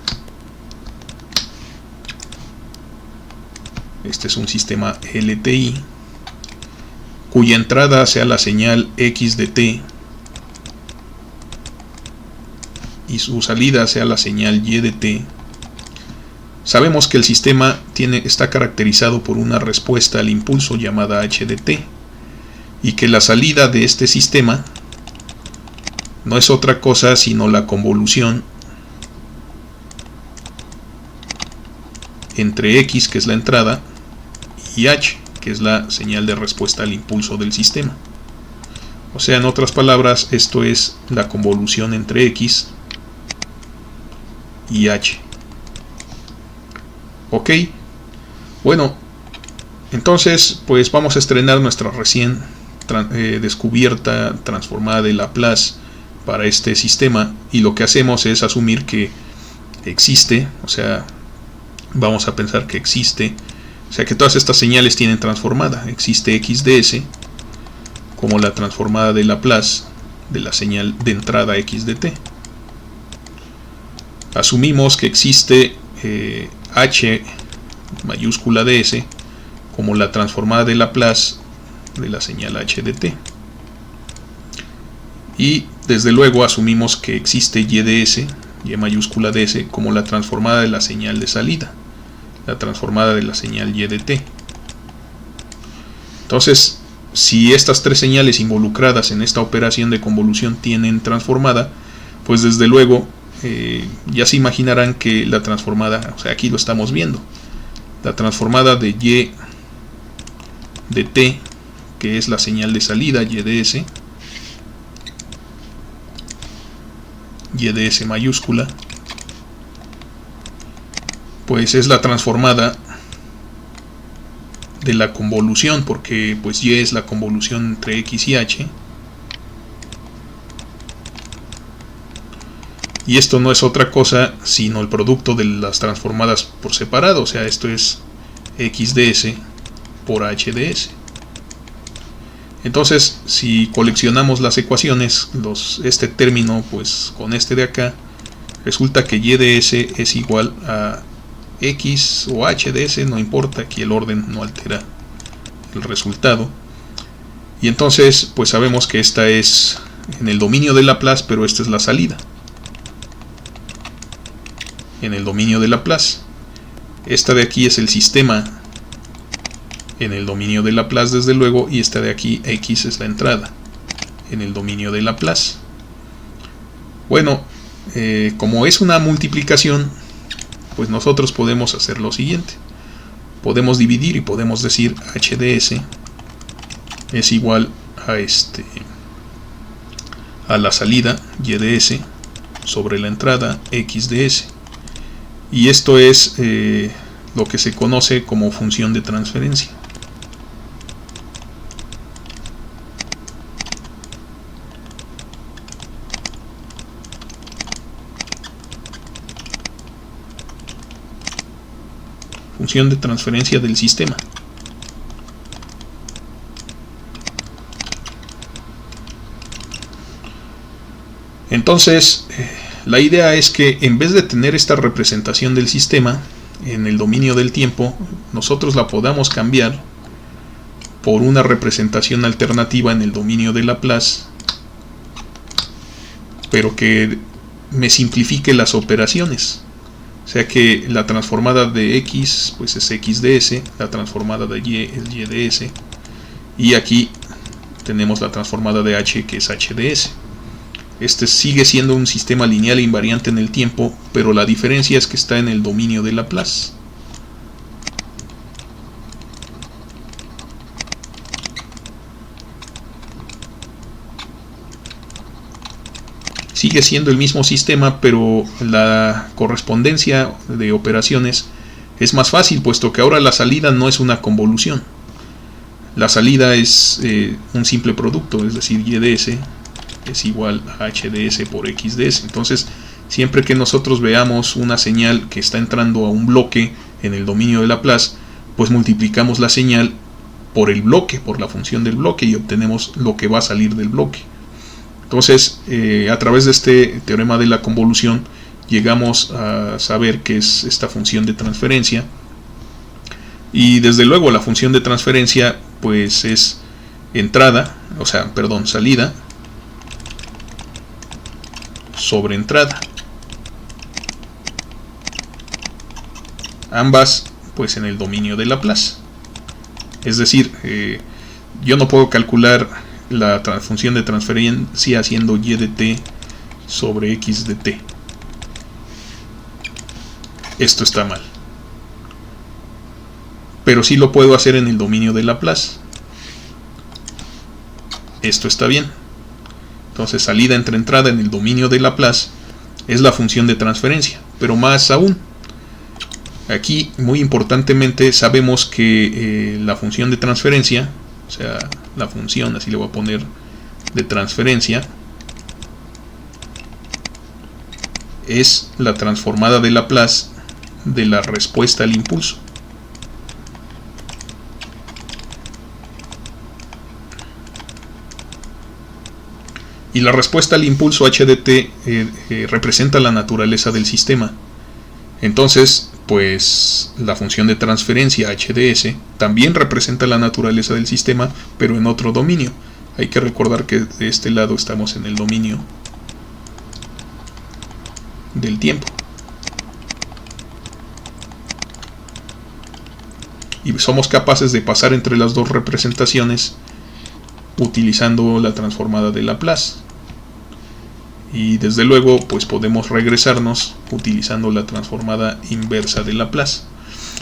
este es un sistema LTI, cuya entrada sea la señal x de t y su salida sea la señal y de t, sabemos que el sistema está caracterizado por una respuesta al impulso llamada h de t, y que la salida de este sistema no es otra cosa sino la convolución entre x, que es la entrada, y h, que es la señal de respuesta al impulso del sistema. O sea, en otras palabras, esto es la convolución entre x y h. Ok, bueno, entonces pues vamos a estrenar nuestra recién descubierta transformada de Laplace para este sistema, y lo que hacemos es asumir que existe, o sea, vamos a pensar que existe, o sea que todas estas señales tienen transformada. Existe x de s como la transformada de Laplace de la señal de entrada x de t. Asumimos que existe h mayúscula de s como la transformada de Laplace de la señal h de t. Y desde luego asumimos que existe y de s, y mayúscula de s, como la transformada de la señal de salida, la transformada de la señal y de t. Entonces, si estas tres señales involucradas en esta operación de convolución tienen transformada, pues desde luego ya se imaginarán que la transformada, o sea, aquí lo estamos viendo, la transformada de y de t, que es la señal de salida y de s mayúscula, pues es la transformada de la convolución, porque pues y es la convolución entre x y h, y esto no es otra cosa sino el producto de las transformadas por separado, o sea, esto es x de s por h de s. Entonces, si coleccionamos las ecuaciones, este término pues con este de acá, resulta que y de s es igual a x o h de s, no importa, aquí el orden no altera el resultado. Y entonces pues sabemos que esta es en el dominio de Laplace, pero esta es la salida en el dominio de Laplace. Esta de aquí es el sistema en el dominio de Laplace, desde luego, y esta de aquí, x, es la entrada en el dominio de Laplace. Bueno, como es una multiplicación, pues nosotros podemos hacer lo siguiente. Podemos dividir y podemos decir h de s es igual a la salida y de s sobre la entrada x de s. Y esto es lo que se conoce como función de transferencia. Función de transferencia del sistema. Entonces, la idea es que en vez de tener esta representación del sistema en el dominio del tiempo, nosotros la podamos cambiar por una representación alternativa en el dominio de Laplace, pero que me simplifique las operaciones. O sea que la transformada de x pues es x de s, la transformada de y es y de s, y aquí tenemos la transformada de h, que es h de s. Este sigue siendo un sistema lineal e invariante en el tiempo, pero la diferencia es que está en el dominio de Laplace. Sigue siendo el mismo sistema, pero la correspondencia de operaciones es más fácil, puesto que ahora la salida no es una convolución. La salida es un simple producto, es decir, y de s es igual a h de s por x de s. Entonces, siempre que nosotros veamos una señal que está entrando a un bloque en el dominio de Laplace, pues multiplicamos la señal por el bloque, por la función del bloque, y obtenemos lo que va a salir del bloque. Entonces, a través de este teorema de la convolución, llegamos a saber qué es esta función de transferencia. Y desde luego la función de transferencia pues es salida sobre entrada. ambas pues en el dominio de Laplace. Es decir, yo no puedo calcular la función de transferencia haciendo y de t sobre x de t. Esto está mal. Pero sí lo puedo hacer en el dominio de Laplace. Esto está bien. Entonces salida entre entrada en el dominio de Laplace es la función de transferencia. Pero más aún, aquí muy importantemente sabemos que la función de transferencia, o sea, la función, así le voy a poner, de transferencia, es la transformada de Laplace de la respuesta al impulso. Y la respuesta al impulso h de t representa la naturaleza del sistema. Entonces, pues la función de transferencia h de s también representa la naturaleza del sistema, pero en otro dominio. Hay que recordar que de este lado estamos en el dominio del tiempo. Y somos capaces de pasar entre las dos representaciones utilizando la transformada de Laplace. Y desde luego pues podemos regresarnos utilizando la transformada inversa de Laplace.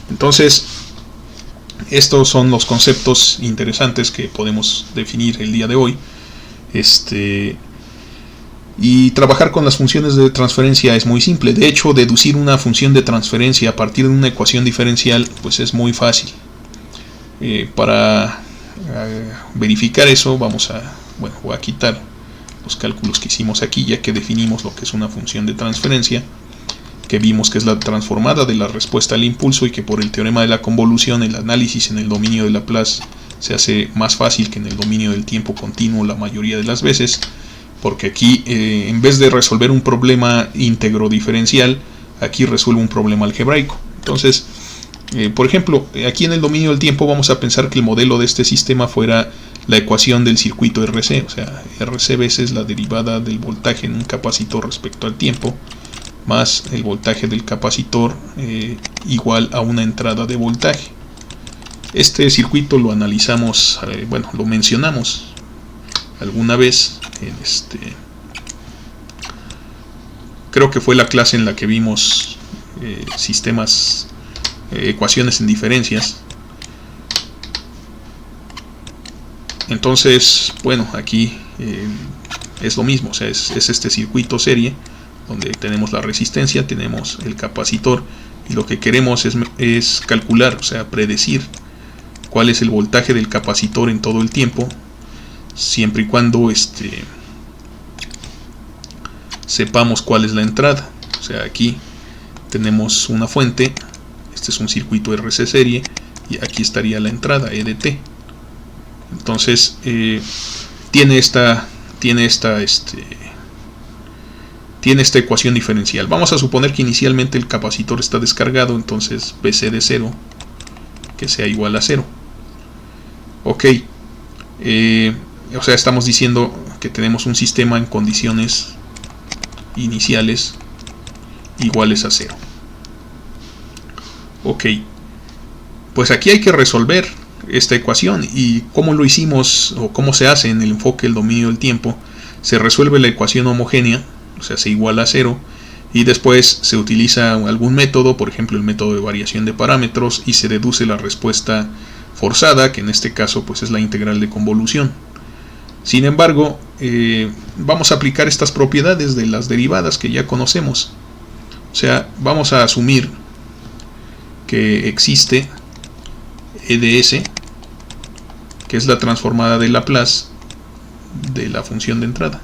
Entonces, estos son los conceptos interesantes que podemos definir el día de hoy. Y trabajar con las funciones de transferencia es muy simple. De hecho, deducir una función de transferencia a partir de una ecuación diferencial pues es muy fácil. Para verificar eso voy a quitar los cálculos que hicimos aquí, ya que definimos lo que es una función de transferencia, que vimos que es la transformada de la respuesta al impulso, y que por el teorema de la convolución el análisis en el dominio de Laplace se hace más fácil que en el dominio del tiempo continuo la mayoría de las veces, porque aquí en vez de resolver un problema íntegro diferencial, aquí resuelve un problema algebraico. Entonces, por ejemplo, aquí en el dominio del tiempo vamos a pensar que el modelo de este sistema fuera la ecuación del circuito RC, o sea, RC veces la derivada del voltaje en un capacitor respecto al tiempo, más el voltaje del capacitor igual a una entrada de voltaje. Este circuito lo analizamos, lo mencionamos alguna vez en creo que fue la clase en la que vimos ecuaciones en diferencias. Entonces, aquí es lo mismo, o sea, es este circuito serie donde tenemos la resistencia, tenemos el capacitor, y lo que queremos es calcular, o sea, predecir cuál es el voltaje del capacitor en todo el tiempo, siempre y cuando sepamos cuál es la entrada. O sea, aquí tenemos una fuente, este es un circuito RC serie, y aquí estaría la entrada E de t. Entonces tiene esta ecuación diferencial. Vamos a suponer que inicialmente el capacitor está descargado, entonces BC de 0 que sea igual a 0. Ok, o sea, estamos diciendo que tenemos un sistema en condiciones iniciales iguales a 0. Ok, pues aquí hay que resolver esta ecuación. ¿Y cómo lo hicimos, o cómo se hace en el enfoque del dominio del tiempo? Se resuelve la ecuación homogénea, o sea, se iguala a 0, y después se utiliza algún método, por ejemplo el método de variación de parámetros, y se deduce la respuesta forzada, que en este caso pues es la integral de convolución. Sin embargo, vamos a aplicar estas propiedades de las derivadas que ya conocemos. O sea, vamos a asumir que existe E de S, que es la transformada de Laplace de la función de entrada.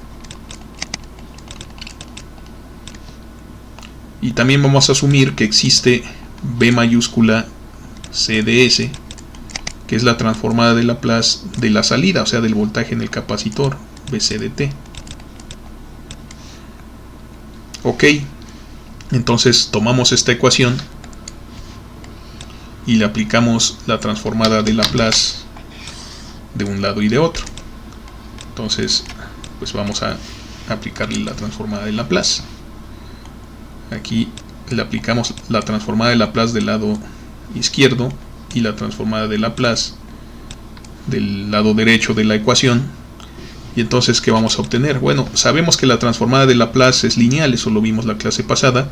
Y también vamos a asumir que existe B mayúscula C de S, que es la transformada de Laplace de la salida, o sea, del voltaje en el capacitor, BC de t. Ok, entonces tomamos esta ecuación y le aplicamos la transformada de Laplace de un lado y de otro. Entonces, pues vamos a aplicarle la transformada de Laplace. Aquí le aplicamos la transformada de Laplace del lado izquierdo y la transformada de Laplace del lado derecho de la ecuación. Y entonces, ¿qué vamos a obtener? Bueno, sabemos que la transformada de Laplace es lineal, eso lo vimos la clase pasada.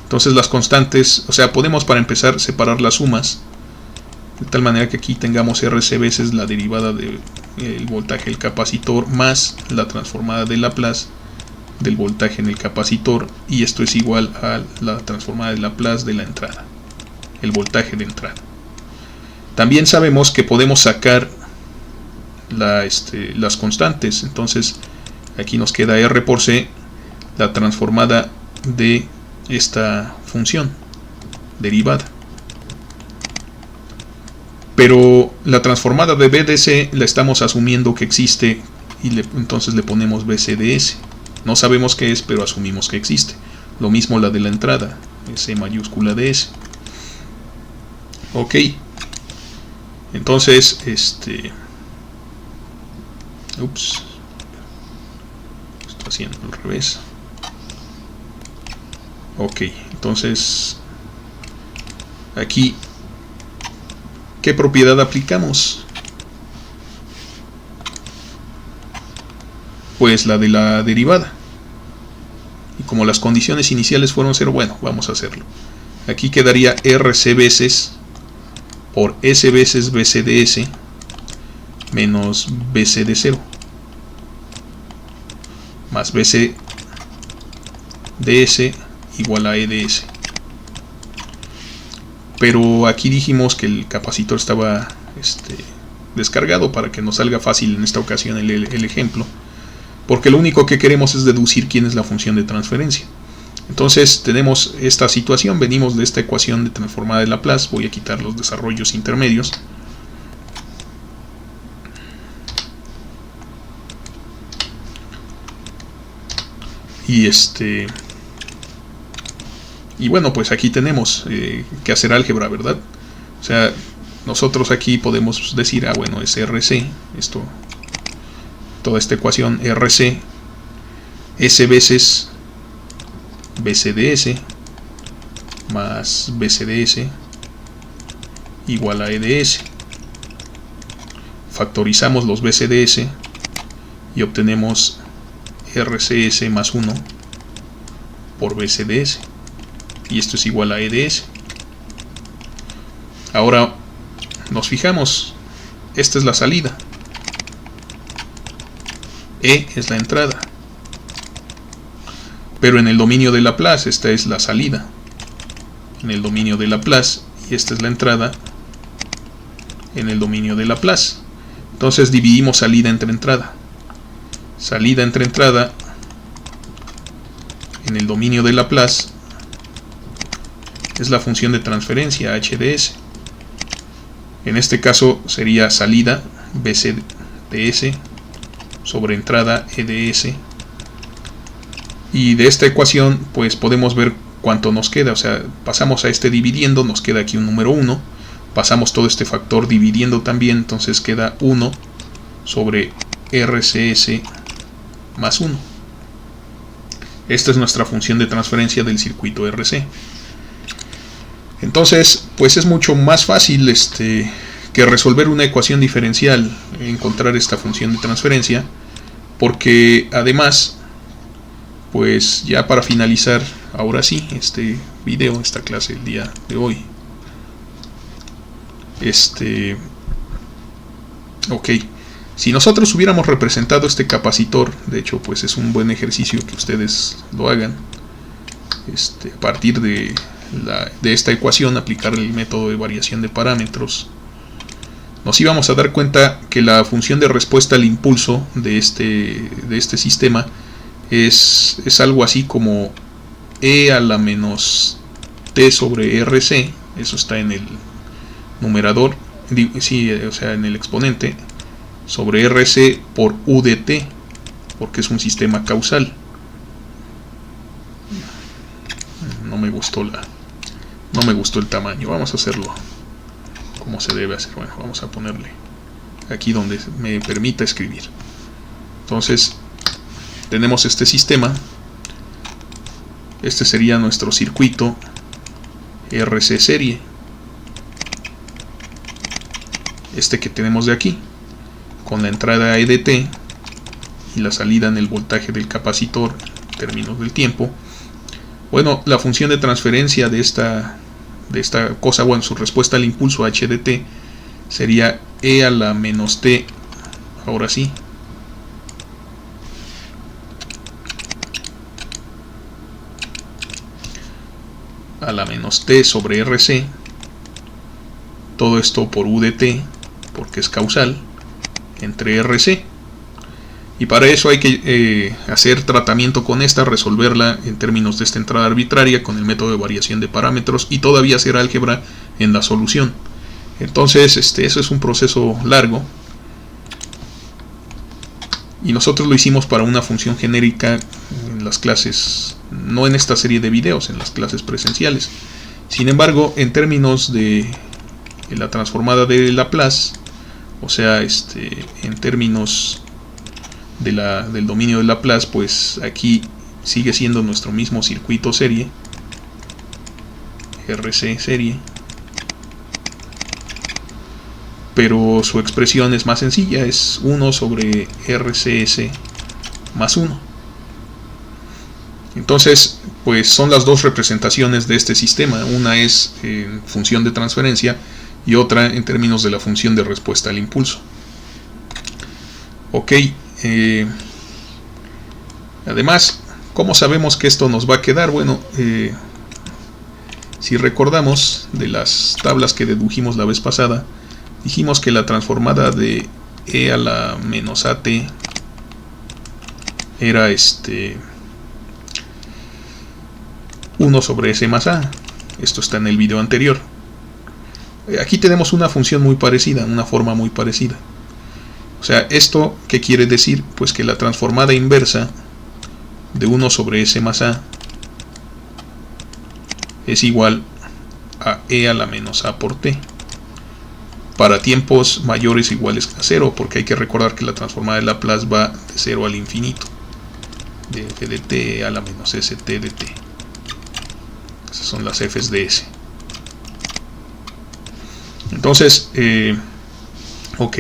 Entonces las constantes, o sea, podemos para empezar separar las sumas, de tal manera que aquí tengamos RC veces la derivada del voltaje del capacitor más la transformada de Laplace del voltaje en el capacitor, y esto es igual a la transformada de Laplace de la entrada, el voltaje de entrada. También sabemos que podemos sacar las constantes, entonces aquí nos queda R por C, la transformada de esta función derivada. Pero la transformada de B de C la estamos asumiendo que existe y entonces le ponemos BC de S. No sabemos qué es, pero asumimos que existe. Lo mismo la de la entrada, S mayúscula de S. Ok. Entonces, ups. Estoy haciendo al revés. Ok, entonces aquí, ¿qué propiedad aplicamos? Pues la de la derivada. Y como las condiciones iniciales fueron 0, bueno, vamos a hacerlo. Aquí quedaría RC veces por S veces BC de S menos BC de 0 más BC de S igual a E de S. Pero aquí dijimos que el capacitor estaba descargado para que nos salga fácil en esta ocasión el ejemplo, porque lo único que queremos es deducir quién es la función de transferencia. Entonces tenemos esta situación, venimos de esta ecuación de transformada de Laplace, voy a quitar los desarrollos intermedios. Y bueno, pues aquí tenemos que hacer álgebra, ¿verdad? O sea, nosotros aquí podemos decir, bueno, es RC, toda esta ecuación RC, S veces BC de S más BC de S igual a E de S. Factorizamos los BC de S y obtenemos RCS más 1 por BC de S. Y esto es igual a E de S. Ahora nos fijamos, esta es la salida, E es la entrada, pero en el dominio de Laplace esta es la salida, en el dominio de Laplace, y esta es la entrada en el dominio de Laplace. Entonces dividimos salida entre entrada. Salida entre entrada en el dominio de Laplace es la función de transferencia h de s. En este caso sería salida bc de s sobre entrada e de s. Y de esta ecuación pues podemos ver cuánto nos queda. O sea, pasamos a dividiendo, nos queda aquí un número 1. Pasamos todo este factor dividiendo también, entonces queda 1 sobre RCS más 1. Esta es nuestra función de transferencia del circuito RC. Entonces, pues es mucho más fácil que resolver una ecuación diferencial, encontrar esta función de transferencia, porque además, pues ya para finalizar, ahora sí, este video, esta clase el día de hoy, ok, si nosotros hubiéramos representado este capacitor, de hecho pues es un buen ejercicio que ustedes lo hagan, a partir de esta ecuación, aplicar el método de variación de parámetros, nos íbamos a dar cuenta que la función de respuesta al impulso de este sistema es algo así como e a la menos t sobre rc, eso está en el numerador, sí, o sea en el exponente, sobre rc por u de t, porque es un sistema causal. No me gustó el tamaño, vamos a hacerlo como se debe hacer. Bueno, vamos a ponerle aquí donde me permita escribir. Entonces tenemos este sistema, este sería nuestro circuito RC serie, este que tenemos de aquí, con la entrada EDT y la salida en el voltaje del capacitor en términos del tiempo. Bueno, la función de transferencia de esta cosa, bueno, su respuesta al impulso HDT sería E a la menos T, ahora sí, a la menos T sobre RC, todo esto por UDT, porque es causal, entre RC. Y para eso hay que hacer tratamiento con esta, resolverla en términos de esta entrada arbitraria con el método de variación de parámetros y todavía hacer álgebra en la solución. Entonces eso es un proceso largo y nosotros lo hicimos para una función genérica en las clases, no en esta serie de videos, en las clases presenciales. Sin embargo, en términos de la transformada de Laplace, o sea, en términos del dominio de Laplace, pues aquí sigue siendo nuestro mismo circuito serie, RC serie, pero su expresión es más sencilla, es 1 sobre RCS más 1. Entonces, pues son las dos representaciones de este sistema, una es en función de transferencia y otra en términos de la función de respuesta al impulso. Ok, además, ¿cómo sabemos que esto nos va a quedar? Bueno, si recordamos de las tablas que dedujimos la vez pasada, dijimos que la transformada de E a la menos AT era 1 sobre S más A. Esto está en el video anterior. Aquí tenemos una función muy parecida, una forma muy parecida. O sea, ¿esto qué quiere decir? Pues que la transformada inversa de 1 sobre S más A es igual a E a la menos A por T para tiempos mayores o iguales a 0, porque hay que recordar que la transformada de Laplace va de 0 al infinito, de f de t a la menos st de t. Esas son las f's de S. Entonces, ok,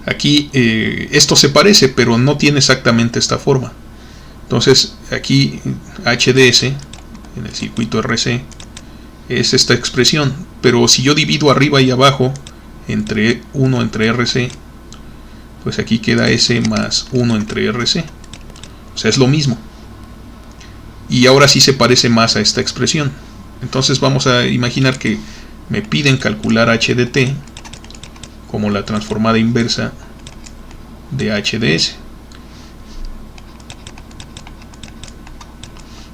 aquí esto se parece, pero no tiene exactamente esta forma. Entonces, aquí HDS, en el circuito RC, es esta expresión, pero si yo divido arriba y abajo entre 1 entre RC, pues aquí queda S más 1 entre RC. O sea, es lo mismo. Y ahora sí se parece más a esta expresión. Entonces vamos a imaginar que me piden calcular h de t como la transformada inversa de h de s.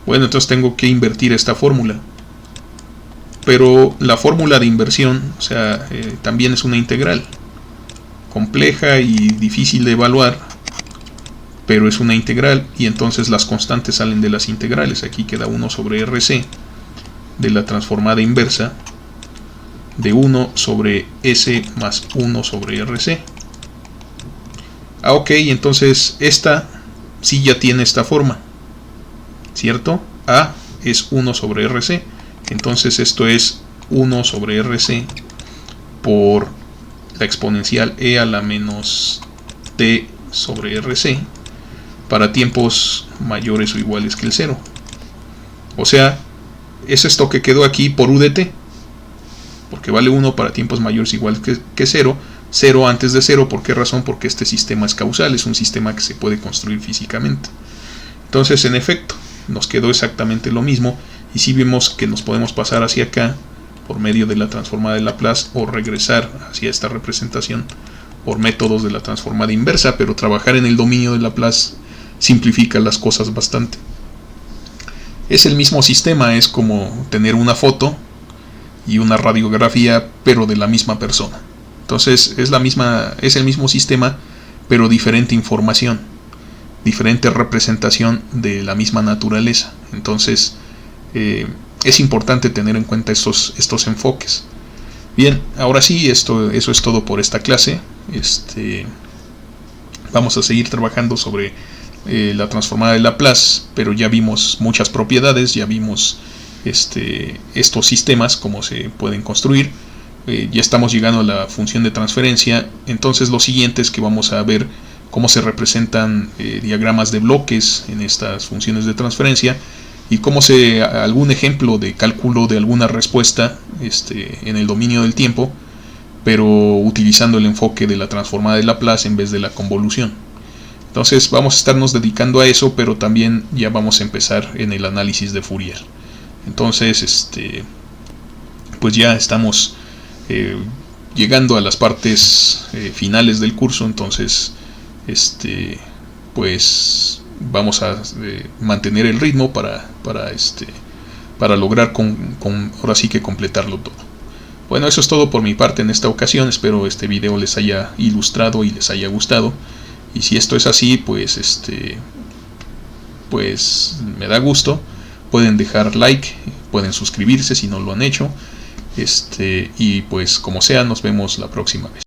Bueno, entonces tengo que invertir esta fórmula. Pero la fórmula de inversión, o sea, también es una integral. Compleja y difícil de evaluar, pero es una integral y entonces las constantes salen de las integrales. Aquí queda 1 sobre RC de la transformada inversa de 1 sobre S más 1 sobre RC. Ok, entonces esta sí ya tiene esta forma, ¿cierto? A es 1 sobre RC, entonces esto es 1 sobre RC por la exponencial E a la menos T sobre RC para tiempos mayores o iguales que el 0. O sea, es esto que quedó aquí por UDT, porque vale 1 para tiempos mayores o iguales que 0, 0 antes de 0. ¿Por qué razón? Porque este sistema es causal, es un sistema que se puede construir físicamente. Entonces, en efecto, nos quedó exactamente lo mismo, y si vemos que nos podemos pasar hacia acá por medio de la transformada de Laplace o regresar hacia esta representación por métodos de la transformada inversa, pero trabajar en el dominio de Laplace simplifica las cosas bastante. Es el mismo sistema, es como tener una foto y una radiografía, pero de la misma persona. Entonces es el mismo sistema, pero diferente información, diferente representación de la misma naturaleza. Entonces es importante tener en cuenta estos enfoques. Bien, ahora sí, eso es todo por esta clase. Vamos a seguir trabajando sobre la transformada de Laplace, pero ya vimos muchas propiedades, ya vimos estos sistemas, cómo se pueden construir. Ya estamos llegando a la función de transferencia. Entonces lo siguiente es que vamos a ver cómo se representan diagramas de bloques en estas funciones de transferencia y cómo algún ejemplo de cálculo de alguna respuesta en el dominio del tiempo, pero utilizando el enfoque de la transformada de Laplace en vez de la convolución. Entonces vamos a estarnos dedicando a eso, pero también ya vamos a empezar en el análisis de Fourier. Entonces pues ya estamos llegando a las partes finales del curso. Entonces pues vamos a mantener el ritmo para lograr ahora sí que completarlo todo. Bueno, eso es todo por mi parte en esta ocasión. Espero este video les haya ilustrado y les haya gustado. Y si esto es así, pues pues me da gusto. Pueden dejar like, pueden suscribirse si no lo han hecho. Y pues como sea, nos vemos la próxima vez.